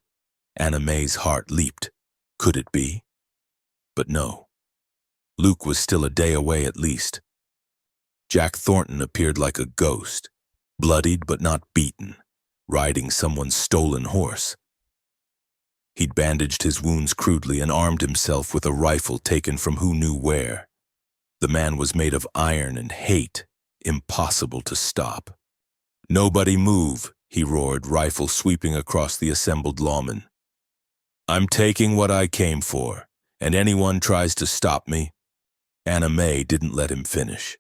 Anna May's heart leaped. Could it be? But no. Luke was still a day away at least. Jack Thornton appeared like a ghost, bloodied but not beaten, riding someone's stolen horse. He'd bandaged his wounds crudely and armed himself with a rifle taken from who knew where. The man was made of iron and hate, impossible to stop. "Nobody move," he roared, rifle sweeping across the assembled lawmen. "I'm taking what I came for, and anyone tries to stop me." Anna May didn't let him finish.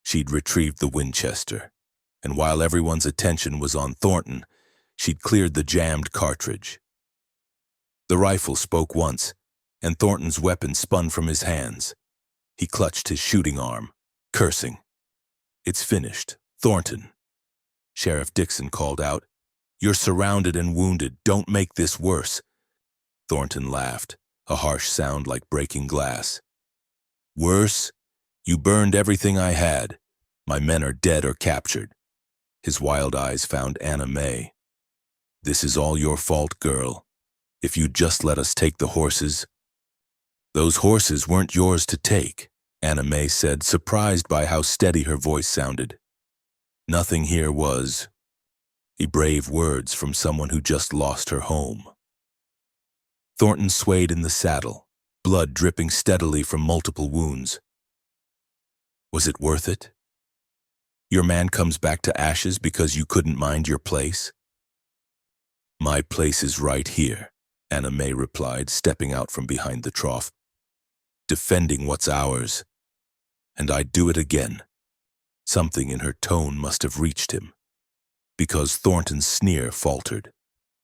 She'd retrieved the Winchester, and while everyone's attention was on Thornton, she'd cleared the jammed cartridge. The rifle spoke once, and Thornton's weapon spun from his hands. He clutched his shooting arm, cursing. "It's finished, Thornton." Sheriff Dixon called out, "You're surrounded and wounded. Don't make this worse." Thornton laughed, a harsh sound like breaking glass. "Worse? You burned everything I had. My men are dead or captured." His wild eyes found Anna May. "This is all your fault, girl. If you'd just let us take the horses." "Those horses weren't yours to take," Anna May said, surprised by how steady her voice sounded. "Nothing here was." Brave words from someone who just lost her home. Thornton swayed in the saddle, blood dripping steadily from multiple wounds. "Was it worth it? Your man comes back to ashes because you couldn't mind your place?" "My place is right here," Anna May replied, stepping out from behind the trough. "Defending what's ours. And I'd do it again." Something in her tone must have reached him, because Thornton's sneer faltered.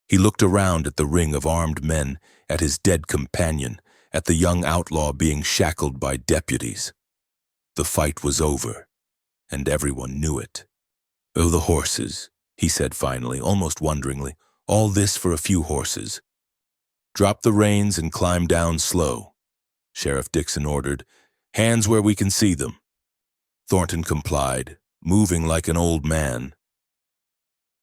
He looked around at the ring of armed men, at his dead companion, at the young outlaw being shackled by deputies. The fight was over, and everyone knew it. "Oh, the horses," he said finally, almost wonderingly. "All this for a few horses." "Drop the reins and climb down slow," Sheriff Dixon ordered. "Hands where we can see them." Thornton complied, moving like an old man.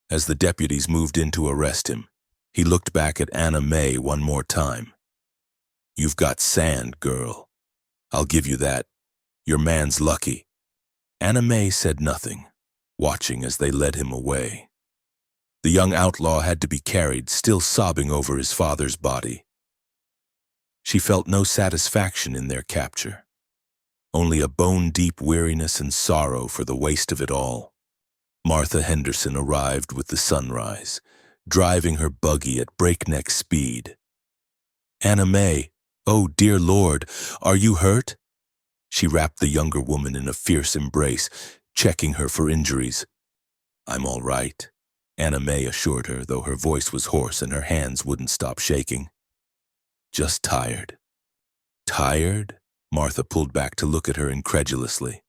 As the deputies moved in to arrest him, he looked back at Anna May one more time. "You've got sand, girl. I'll give you that. Your man's lucky." Anna May said nothing, watching as they led him away. The young outlaw had to be carried, still sobbing over his father's body. She felt no satisfaction in their capture, only a bone-deep weariness and sorrow for the waste of it all. Martha Henderson arrived with the sunrise, driving her buggy at breakneck speed. "Anna May, oh dear Lord, are you hurt?" She wrapped the younger woman in a fierce embrace, checking her for injuries. "I'm all right," Anna May assured her, though her voice was hoarse and her hands wouldn't stop shaking. "Just tired." "Tired?" Martha pulled back to look at her incredulously.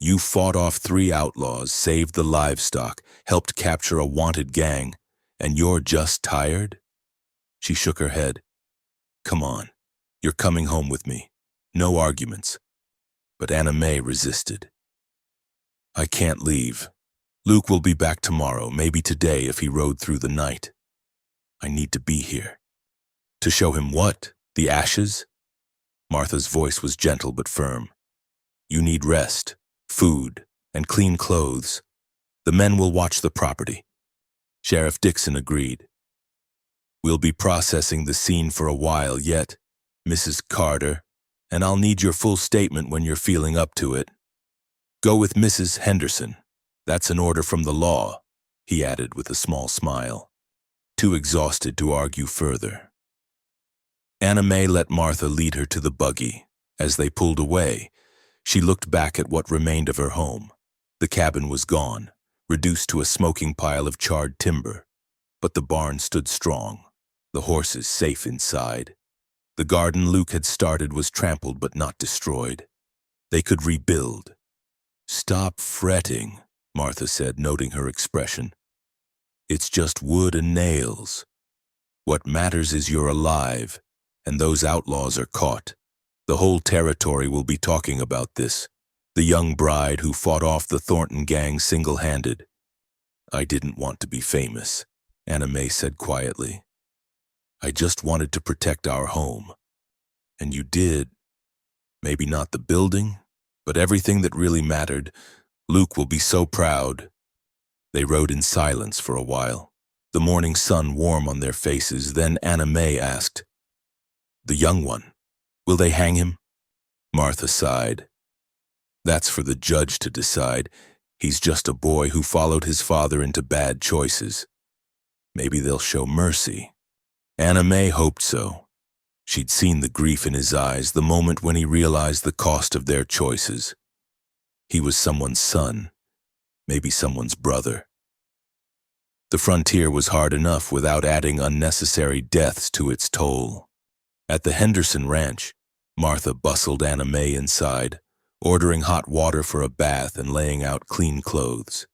"You fought off 3 outlaws, saved the livestock, helped capture a wanted gang, and you're just tired?" She shook her head. "Come on, you're coming home with me. No arguments." But Anna May resisted. "I can't leave. Luke will be back tomorrow, maybe today if he rode through the night. I need to be here." "To show him what? The ashes?" Martha's voice was gentle but firm. "You need rest, food, and clean clothes. The men will watch the property." Sheriff Dixon agreed. "We'll be processing the scene for a while yet, Mrs. Carter, and I'll need your full statement when you're feeling up to it. Go with Mrs. Henderson. That's an order from the law," he added with a small smile, too exhausted to argue further. Anna May let Martha lead her to the buggy. As they pulled away, she looked back at what remained of her home. The cabin was gone, reduced to a smoking pile of charred timber, but the barn stood strong, the horses safe inside. The garden Luke had started was trampled but not destroyed. They could rebuild. "Stop fretting," Martha said, noting her expression. "It's just wood and nails. What matters is you're alive, and those outlaws are caught. The whole territory will be talking about this. The young bride who fought off the Thornton gang single-handed." "I didn't want to be famous," Anna May said quietly. "I just wanted to protect our home. And you did. Maybe not the building, but everything that really mattered. Luke will be so proud." They rode in silence for a while, the morning sun warm on their faces. Then Anna May asked, "The young one, will they hang him?" Martha sighed. "That's for the judge to decide. He's just a boy who followed his father into bad choices. Maybe they'll show mercy." Anna May hoped so. She'd seen the grief in his eyes the moment when he realized the cost of their choices. He was someone's son, maybe someone's brother. The frontier was hard enough without adding unnecessary deaths to its toll. At the Henderson Ranch, Martha bustled Anna May inside, ordering hot water for a bath and laying out clean clothes.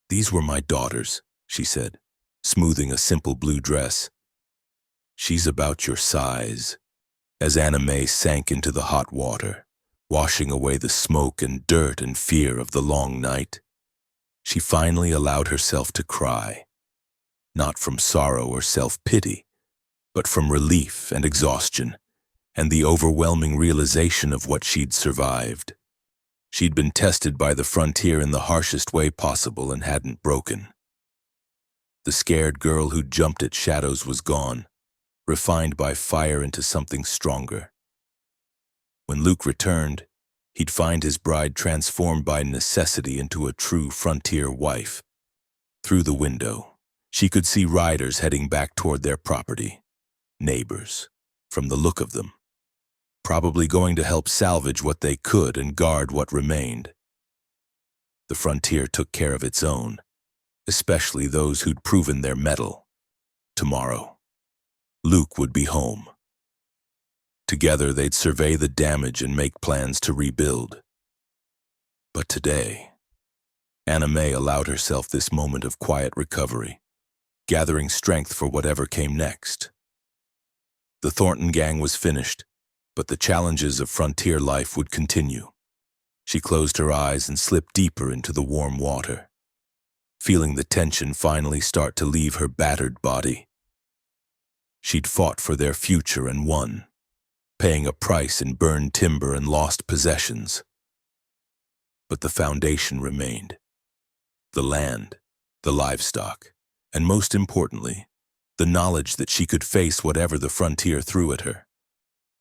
"These were my daughters," she said, smoothing a simple blue dress. "She's about your size." As Anna May sank into the hot water, washing away the smoke and dirt and fear of the long night, she finally allowed herself to cry, not from sorrow or self-pity, but from relief and exhaustion, and the overwhelming realization of what she'd survived. She'd been tested by the frontier in the harshest way possible and hadn't broken. The scared girl who jumped at shadows was gone, refined by fire into something stronger. When Luke returned, he'd find his bride transformed by necessity into a true frontier wife. Through the window, she could see riders heading back toward their property, neighbors, from the look of them, probably going to help salvage what they could and guard what remained. The frontier took care of its own, especially those who'd proven their mettle. Tomorrow, Luke would be home. Together they'd survey the damage and make plans to rebuild. But today, Anna May allowed herself this moment of quiet recovery, gathering strength for whatever came next. The Thornton gang was finished, but the challenges of frontier life would continue. She closed her eyes and slipped deeper into the warm water, feeling the tension finally start to leave her battered body. She'd fought for their future and won, paying a price in burned timber and lost possessions. But the foundation remained. The land, the livestock, and most importantly, the knowledge that she could face whatever the frontier threw at her.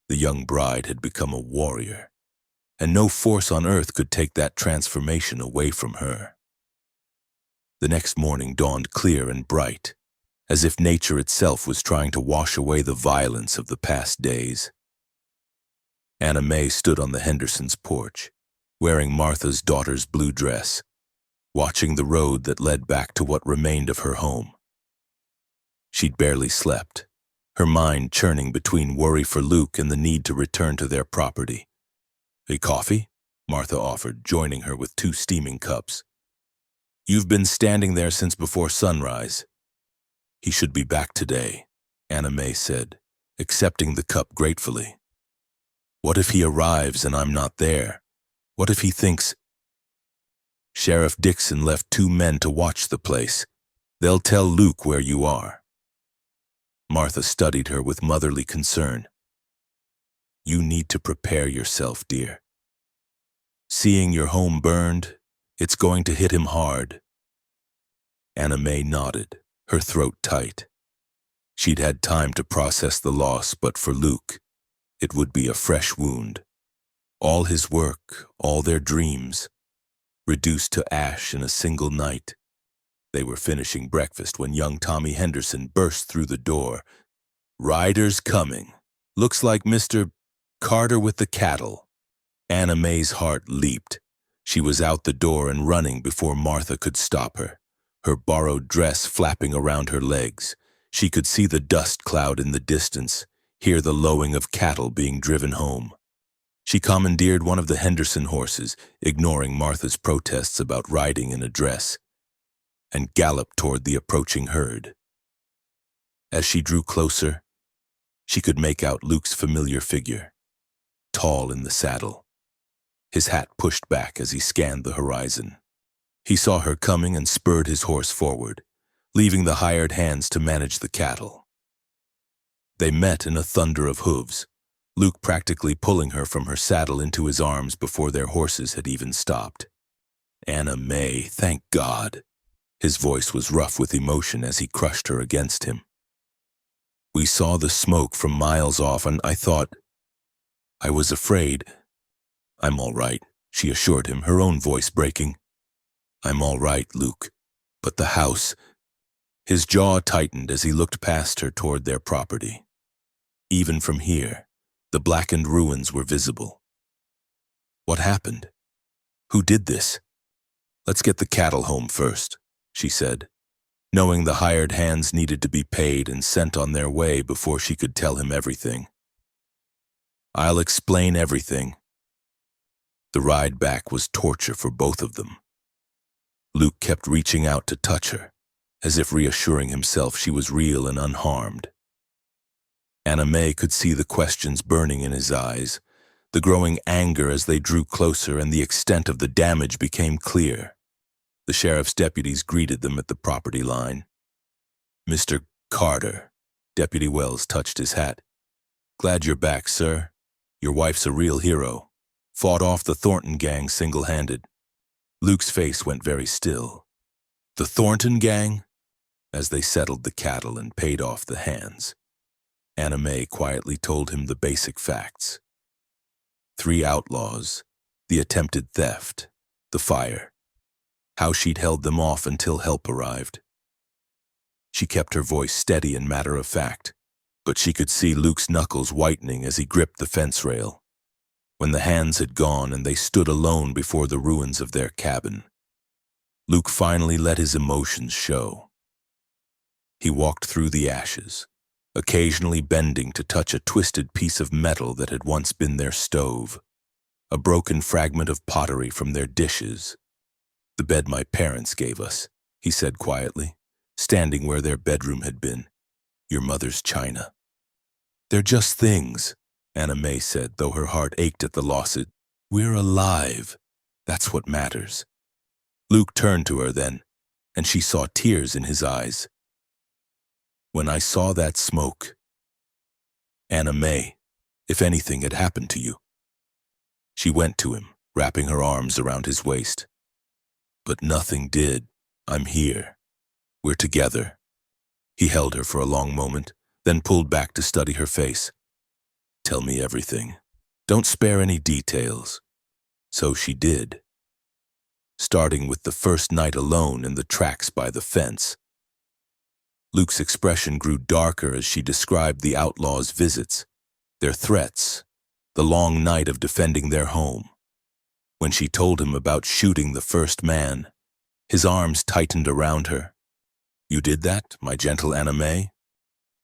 The young bride had become a warrior, and no force on earth could take that transformation away from her. The next morning dawned clear and bright, as if nature itself was trying to wash away the violence of the past days. Anna May stood on the Hendersons' porch, wearing Martha's daughter's blue dress, watching the road that led back to what remained of her home. She'd barely slept, her mind churning between worry for Luke and the need to return to their property. "A coffee?" Martha offered, joining her with 2 steaming cups. "You've been standing there since before sunrise." "He should be back today," Anna May said, accepting the cup gratefully. "What if he arrives and I'm not there? What if he thinks—" "Sheriff Dixon left 2 men to watch the place. They'll tell Luke where you are." Martha studied her with motherly concern. "You need to prepare yourself, dear. Seeing your home burned, it's going to hit him hard." Anna May nodded, her throat tight. She'd had time to process the loss, but for Luke, it would be a fresh wound. All his work, all their dreams, reduced to ash in a single night. They were finishing breakfast when young Tommy Henderson burst through the door. "Riders coming. Looks like Mr. Carter with the cattle." Anna May's heart leaped. She was out the door and running before Martha could stop her, her borrowed dress flapping around her legs. She could see the dust cloud in the distance, hear the lowing of cattle being driven home. She commandeered one of the Henderson horses, ignoring Martha's protests about riding in a dress, and galloped toward the approaching herd. As she drew closer, she could make out Luke's familiar figure, tall in the saddle, his hat pushed back as he scanned the horizon. He saw her coming and spurred his horse forward, leaving the hired hands to manage the cattle. They met in a thunder of hooves, Luke practically pulling her from her saddle into his arms before their horses had even stopped. "Anna May, thank God." His voice was rough with emotion as he crushed her against him. We saw the smoke from miles off, and I was afraid. I'm all right, she assured him, her own voice breaking. I'm all right, Luke. But the house... His jaw tightened as he looked past her toward their property. Even from here, the blackened ruins were visible. What happened? Who did this? Let's get the cattle home first, she said, knowing the hired hands needed to be paid and sent on their way before she could tell him everything. I'll explain everything. The ride back was torture for both of them. Luke kept reaching out to touch her, as if reassuring himself she was real and unharmed. Anna May could see the questions burning in his eyes, the growing anger as they drew closer, and the extent of the damage became clear. The sheriff's deputies greeted them at the property line. Mr. Carter, Deputy Wells touched his hat. Glad you're back, sir. Your wife's a real hero. Fought off the Thornton gang single-handed. Luke's face went very still. The Thornton gang? As they settled the cattle and paid off the hands, Anna May quietly told him the basic facts. 3 outlaws, the attempted theft, the fire, how she'd held them off until help arrived. She kept her voice steady and matter-of-fact, but she could see Luke's knuckles whitening as he gripped the fence rail. When the hands had gone and they stood alone before the ruins of their cabin, Luke finally let his emotions show. He walked through the ashes, occasionally bending to touch a twisted piece of metal that had once been their stove, a broken fragment of pottery from their dishes. The bed my parents gave us, he said quietly, standing where their bedroom had been. Your mother's china. They're just things, Anna May said, though her heart ached at the loss. We're alive. That's what matters. Luke turned to her then, and she saw tears in his eyes. When I saw that smoke, Anna May, if anything had happened to you. She went to him, wrapping her arms around his waist. But nothing did. I'm here. We're together. He held her for a long moment, then pulled back to study her face. Tell me everything. Don't spare any details. So she did. Starting with the first night alone in the tracks by the fence. Luke's expression grew darker as she described the outlaws' visits, their threats, the long night of defending their home. When she told him about shooting the first man, his arms tightened around her. You did that, my gentle Anna May?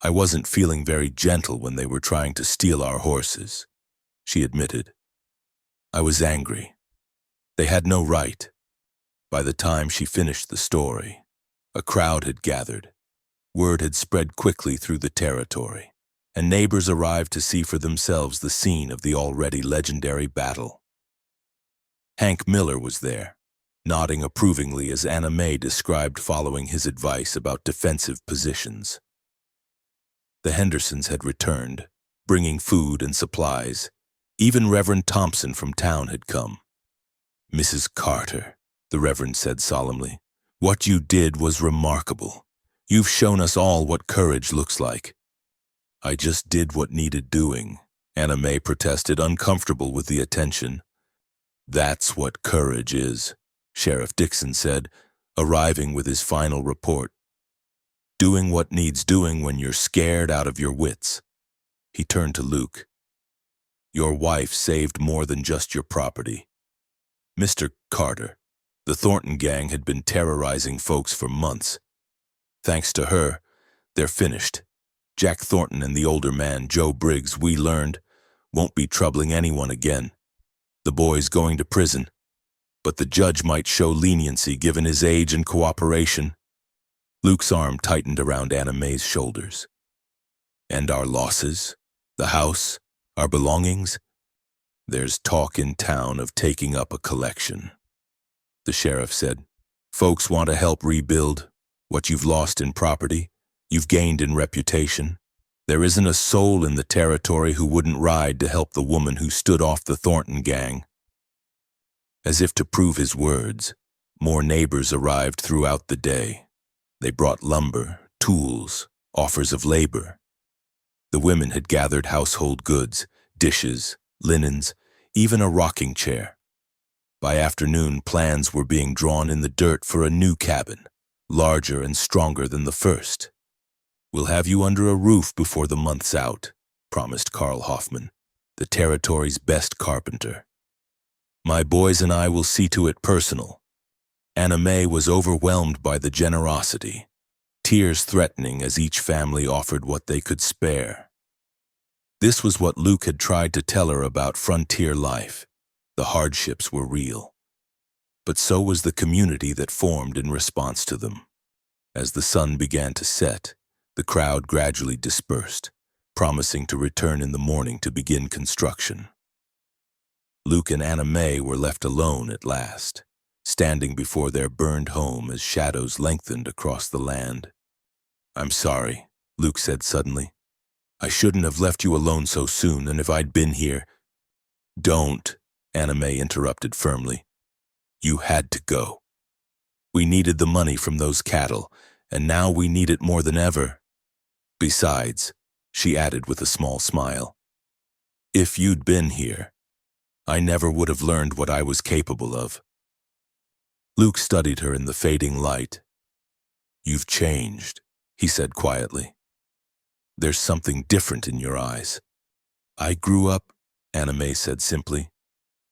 I wasn't feeling very gentle when they were trying to steal our horses, she admitted. I was angry. They had no right. By the time she finished the story, a crowd had gathered. Word had spread quickly through the territory, and neighbors arrived to see for themselves the scene of the already legendary battle. Hank Miller was there, nodding approvingly as Anna May described following his advice about defensive positions. The Hendersons had returned, bringing food and supplies. Even Reverend Thompson from town had come. Mrs. Carter, the Reverend said solemnly, what you did was remarkable. You've shown us all what courage looks like. I just did what needed doing, Anna May protested, uncomfortable with the attention. That's what courage is, Sheriff Dixon said, arriving with his final report. Doing what needs doing when you're scared out of your wits. He turned to Luke. Your wife saved more than just your property. Mr. Carter, the Thornton gang had been terrorizing folks for months. Thanks to her, they're finished. Jack Thornton and the older man, Joe Briggs, we learned, won't be troubling anyone again. The boy's going to prison, but the judge might show leniency given his age and cooperation. Luke's arm tightened around Anna May's shoulders. And our losses, the house, our belongings? There's talk in town of taking up a collection. The sheriff said, folks want to help rebuild. What you've lost in property, you've gained in reputation. There isn't a soul in the territory who wouldn't ride to help the woman who stood off the Thornton gang. As if to prove his words, More neighbors arrived throughout the day. They brought lumber, tools, offers of labor. The women had gathered household goods, dishes, linens, even a rocking chair. By afternoon, plans were being drawn in the dirt for a new cabin, larger and stronger than the first. "We'll have you under a roof before the month's out," promised Karl Hoffman, the territory's best carpenter. "My boys and I will see to it personal." Anna May was overwhelmed by the generosity, tears threatening as each family offered what they could spare. This was what Luke had tried to tell her about frontier life. The hardships were real. But so was the community that formed in response to them. As the sun began to set, the crowd gradually dispersed, promising to return in the morning to begin construction. Luke and Anna May were left alone at last, standing before their burned home as shadows lengthened across the land. "I'm sorry," Luke said suddenly. "I shouldn't have left you alone so soon, and if I'd been here—" "Don't," Anna May interrupted firmly. "You had to go. We needed the money from those cattle, and now we need it more than ever. Besides," she added with a small smile, "if you'd been here, I never would have learned what I was capable of." Luke studied her in the fading light. "You've changed," he said quietly. "There's something different in your eyes." "I grew up," Anna May said simply.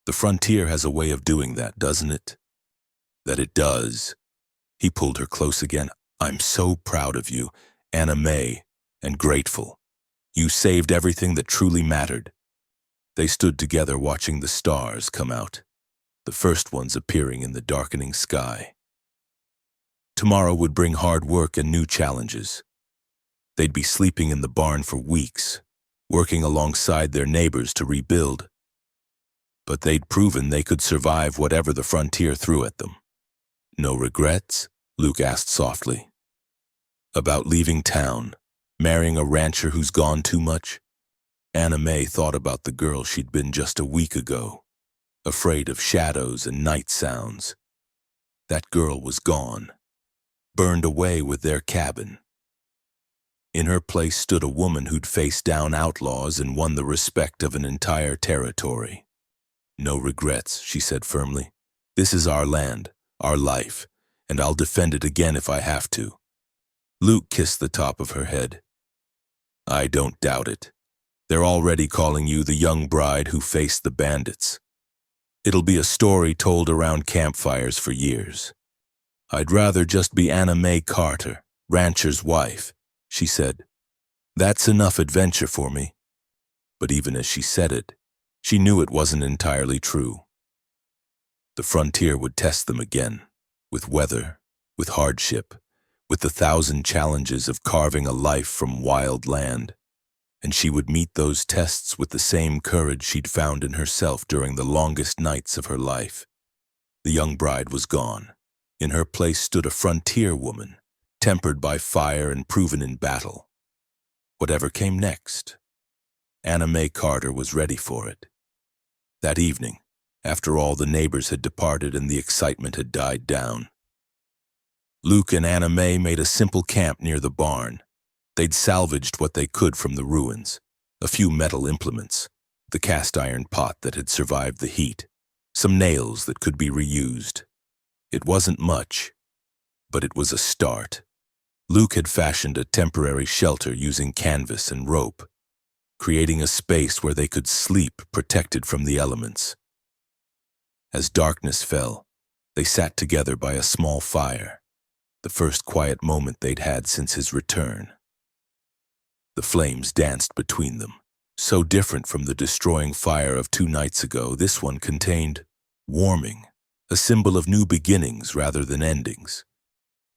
"The frontier has a way of doing that, doesn't it?" "That it does." He pulled her close again. "I'm so proud of you, Anna May, and grateful. You saved everything that truly mattered." They stood together watching the stars come out, the first ones appearing in the darkening sky. Tomorrow would bring hard work and new challenges. They'd be sleeping in the barn for weeks, working alongside their neighbors to rebuild. But they'd proven they could survive whatever the frontier threw at them. "No regrets?" Luke asked softly. "About leaving town, marrying a rancher who's gone too much?" Anna May thought about the girl she'd been just a week ago, afraid of shadows and night sounds. That girl was gone, burned away with their cabin. In her place stood a woman who'd faced down outlaws and won the respect of an entire territory. "No regrets," she said firmly. "This is our land, our life, and I'll defend it again if I have to." Luke kissed the top of her head. "I don't doubt it. They're already calling you the young bride who faced the bandits. It'll be a story told around campfires for years." "I'd rather just be Anna May Carter, rancher's wife," she said. "That's enough adventure for me." But even as she said it, she knew it wasn't entirely true. The frontier would test them again, with weather, with hardship, with the 1,000 challenges of carving a life from wild land. And she would meet those tests with the same courage she'd found in herself during the longest nights of her life. The young bride was gone. In her place stood a frontier woman, tempered by fire and proven in battle. Whatever came next, Anna May Carter was ready for it. That evening, after all the neighbors had departed and the excitement had died down, Luke and Anna May made a simple camp near the barn. They'd salvaged what they could from the ruins, a few metal implements, the cast iron pot that had survived the heat, some nails that could be reused. It wasn't much, but it was a start. Luke had fashioned a temporary shelter using canvas and rope, creating a space where they could sleep protected from the elements. As darkness fell, they sat together by a small fire, the first quiet moment they'd had since his return. The flames danced between them. So different from the destroying fire of 2 nights ago, this one contained warming, a symbol of new beginnings rather than endings.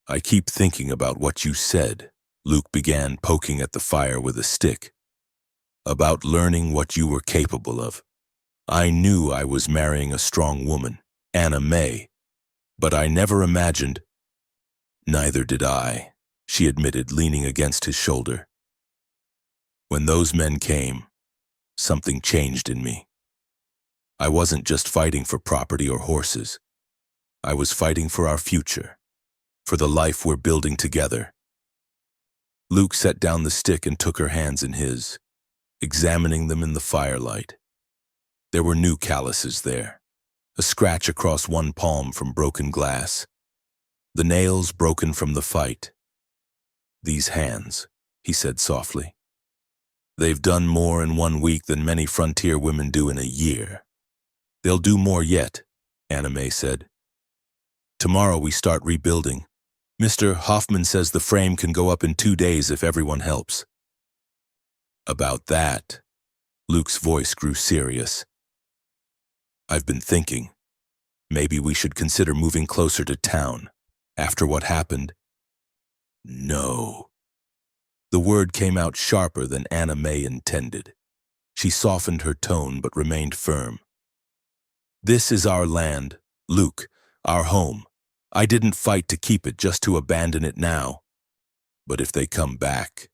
"I keep thinking about what you said," Luke began, poking at the fire with a stick. "About learning what you were capable of. I knew I was marrying a strong woman, Anna May, but I never imagined—" "Neither did I," she admitted, leaning against his shoulder. "When those men came, something changed in me. I wasn't just fighting for property or horses. I was fighting for our future, for the life we're building together. Luke set down the stick and took her hands in his, examining them in the firelight. There were new calluses there, a scratch across one palm from broken glass, the nails broken from the fight. These hands, he said softly. They've done more in 1 week than many frontier women do in a year. They'll do more yet, Anna May said. Tomorrow we start rebuilding. Mr. Hoffman says the frame can go up in 2 days if everyone helps. About that, Luke's voice grew serious. I've been thinking, maybe we should consider moving closer to town, after what happened. No. The word came out sharper than Anna May intended. She softened her tone but remained firm. This is our land, Luke, our home. I didn't fight to keep it just to abandon it now. But if they come back,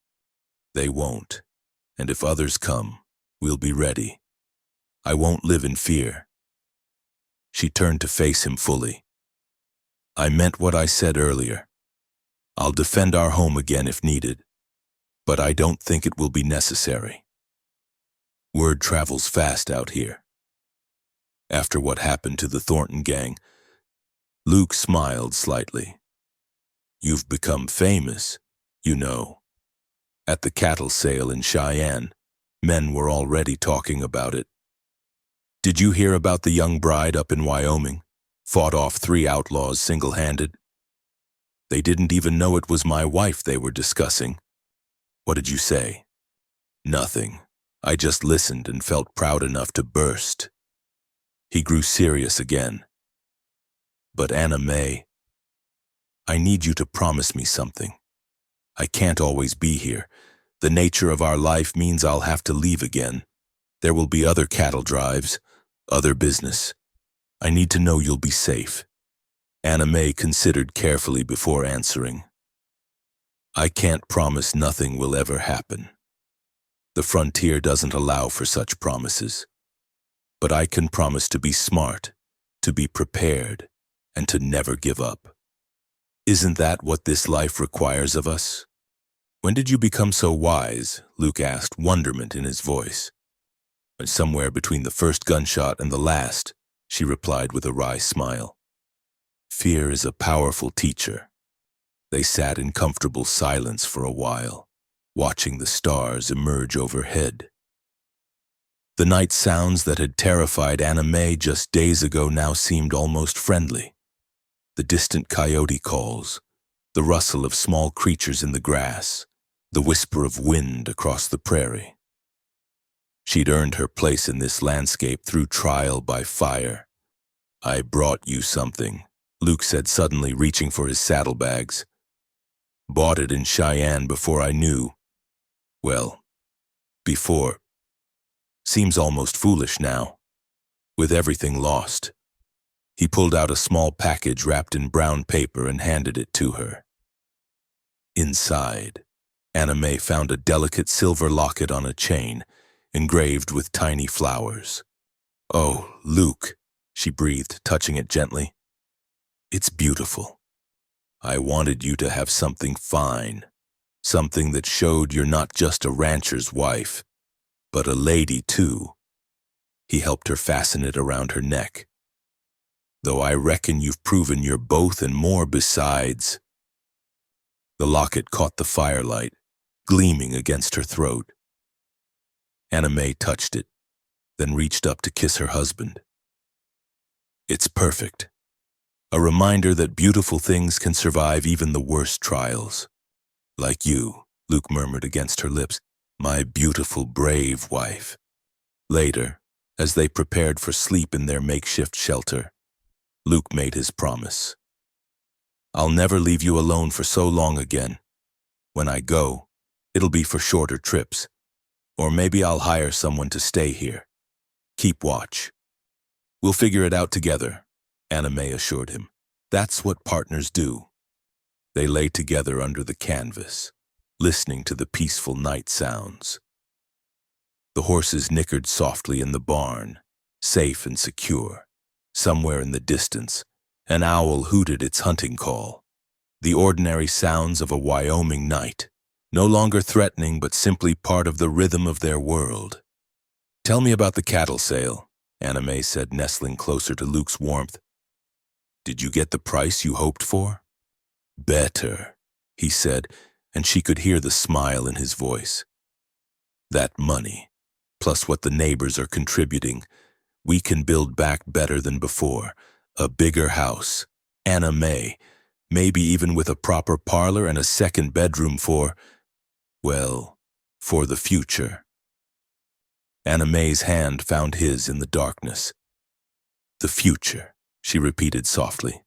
they won't. And if others come, we'll be ready. I won't live in fear. She turned to face him fully. I meant what I said earlier. I'll defend our home again if needed, but I don't think it will be necessary. Word travels fast out here. After what happened to the Thornton gang, Luke smiled slightly. You've become famous, you know. At the cattle sale in Cheyenne, men were already talking about it. Did you hear about the young bride up in Wyoming? Fought off 3 outlaws single-handed? They didn't even know it was my wife they were discussing. What did you say? Nothing. I just listened and felt proud enough to burst. He grew serious again. But Anna May, I need you to promise me something. I can't always be here. The nature of our life means I'll have to leave again. There will be other cattle drives, other business. I need to know you'll be safe. Anna May considered carefully before answering. I can't promise nothing will ever happen. The frontier doesn't allow for such promises. But I can promise to be smart, to be prepared, and to never give up. Isn't that what this life requires of us? When did you become so wise? Luke asked, wonderment in his voice. Somewhere between the first gunshot and the last, she replied with a wry smile. Fear is a powerful teacher. They sat in comfortable silence for a while, watching the stars emerge overhead. The night sounds that had terrified Anna May just days ago now seemed almost friendly. The distant coyote calls, the rustle of small creatures in the grass, the whisper of wind across the prairie. She'd earned her place in this landscape through trial by fire. I brought you something, Luke said suddenly, reaching for his saddlebags. Bought it in Cheyenne before I knew. Well, before. Seems almost foolish now, with everything lost. He pulled out a small package wrapped in brown paper and handed it to her. Inside, Anna May found a delicate silver locket on a chain, engraved with tiny flowers. Oh, Luke, she breathed, touching it gently. It's beautiful. I wanted you to have something fine, something that showed you're not just a rancher's wife, but a lady too. He helped her fasten it around her neck. Though I reckon you've proven you're both and more besides. The locket caught the firelight, gleaming against her throat. Anna May touched it, then reached up to kiss her husband. It's perfect. A reminder that beautiful things can survive even the worst trials. Like you, Luke murmured against her lips, my beautiful, brave wife. Later, as they prepared for sleep in their makeshift shelter, Luke made his promise. I'll never leave you alone for so long again. When I go, it'll be for shorter trips. Or maybe I'll hire someone to stay here. Keep watch. We'll figure it out together, Anna May assured him. That's what partners do. They lay together under the canvas, listening to the peaceful night sounds. The horses nickered softly in the barn, safe and secure. Somewhere in the distance, An owl hooted its hunting call, the ordinary sounds of a Wyoming night, no longer threatening but simply part of the rhythm of their world. "Tell me about the cattle sale," Anna Mae said, nestling closer to Luke's warmth. "Did you get the price you hoped for?" "Better," he said, and she could hear the smile in his voice. "That money, plus what the neighbors are contributing, we can build back better than before. A bigger house, Anna Mae, maybe even with a proper parlor and a second bedroom for, well, for the future." Anna Mae's hand found his in the darkness. "The future," she repeated softly.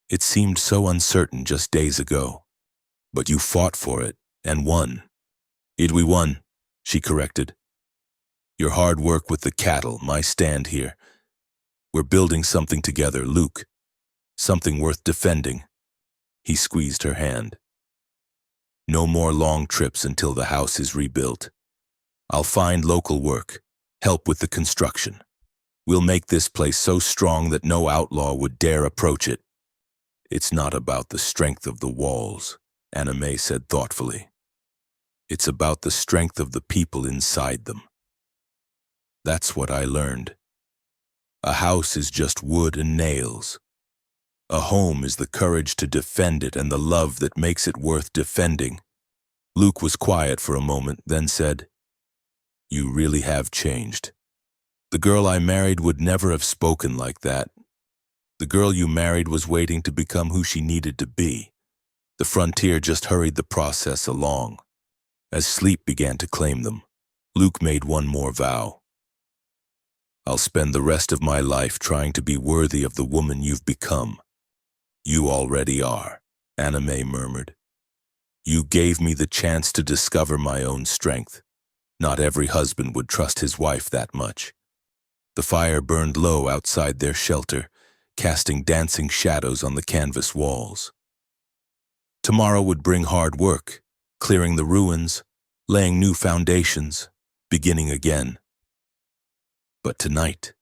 "It seemed so uncertain just days ago. But you fought for it and won." "We won," she corrected. "Your hard work with the cattle, my stand here. We're building something together, Luke. Something worth defending." He squeezed her hand. "No more long trips until the house is rebuilt. I'll find local work, help with the construction. We'll make this place so strong that no outlaw would dare approach it." "It's not about the strength of the walls," Anna Mae said thoughtfully. "It's about the strength of the people inside them. That's what I learned. A house is just wood and nails. A home is the courage to defend it and the love that makes it worth defending." Luke was quiet for a moment, then said, "You really have changed. The girl I married would never have spoken like that. The girl you married was waiting to become who she needed to be. The frontier just hurried the process along." As sleep began to claim them, Luke made one more vow. "I'll spend the rest of my life trying to be worthy of the woman you've become." "You already are," Anna Mae murmured. "You gave me the chance to discover my own strength. Not every husband would trust his wife that much." The fire burned low outside their shelter, casting dancing shadows on the canvas walls. Tomorrow would bring hard work, clearing the ruins, laying new foundations, beginning again. But tonight,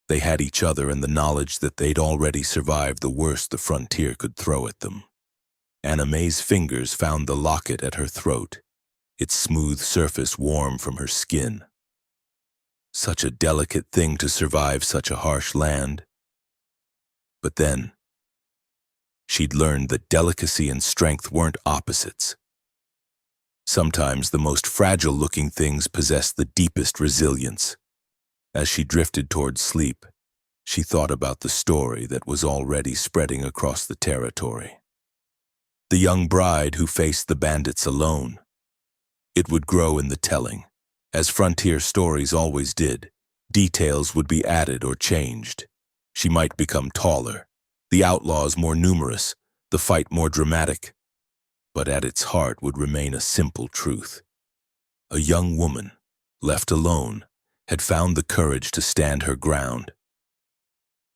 they had each other and the knowledge that they'd already survived the worst the frontier could throw at them. Anna Mae's fingers found the locket at her throat, its smooth surface warm from her skin. Such a delicate thing to survive such a harsh land. But then, she'd learned that delicacy and strength weren't opposites. Sometimes the most fragile-looking things possess the deepest resilience. As she drifted towards sleep, she thought about the story that was already spreading across the territory. The young bride who faced the bandits alone. It would grow in the telling, as frontier stories always did. Details would be added or changed. She might become taller, the outlaws more numerous, the fight more dramatic. But at its heart would remain a simple truth. A young woman, left alone, had found the courage to stand her ground.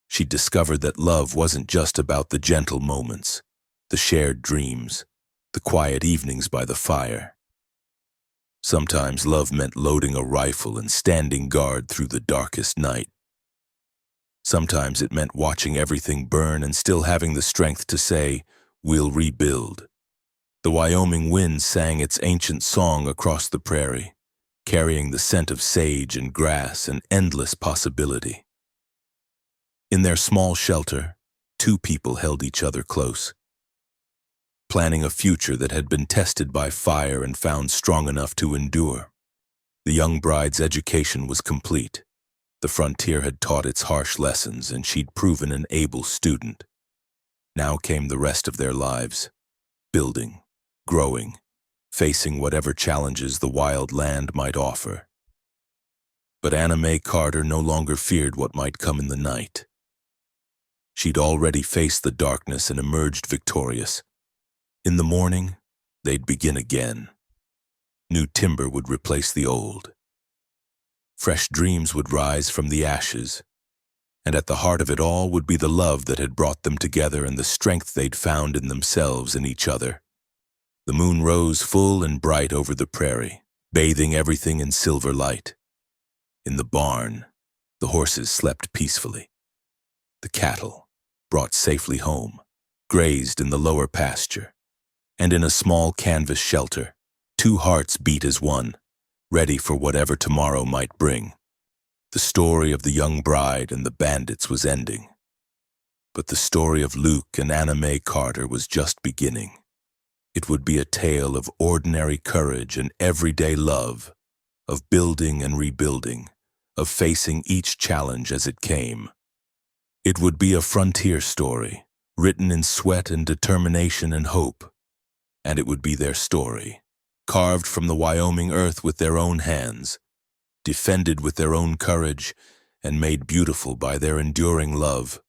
She discovered that love wasn't just about the gentle moments, the shared dreams, the quiet evenings by the fire. Sometimes love meant loading a rifle and standing guard through the darkest night. Sometimes it meant watching everything burn and still having the strength to say, "We'll rebuild." The Wyoming wind sang its ancient song across the prairie, carrying the scent of sage and grass and endless possibility. In their small shelter, two people held each other close, planning a future that had been tested by fire and found strong enough to endure. The young bride's education was complete. The frontier had taught its harsh lessons, and she'd proven an able student. Now came the rest of their lives, building, growing, facing whatever challenges the wild land might offer. But Anna Mae Carter no longer feared what might come in the night. She'd already faced the darkness and emerged victorious. In the morning, they'd begin again. New timber would replace the old. Fresh dreams would rise from the ashes, and at the heart of it all would be the love that had brought them together and the strength they'd found in themselves and each other. The moon rose full and bright over the prairie, bathing everything in silver light. In the barn, the horses slept peacefully. The cattle, brought safely home, grazed in the lower pasture, and in a small canvas shelter, two hearts beat as one, ready for whatever tomorrow might bring. The story of the young bride and the bandits was ending, but the story of Luke and Anna Mae Carter was just beginning. It would be a tale of ordinary courage and everyday love, of building and rebuilding, of facing each challenge as it came. It would be a frontier story, written in sweat and determination and hope. And it would be their story, carved from the Wyoming earth with their own hands, defended with their own courage, and made beautiful by their enduring love.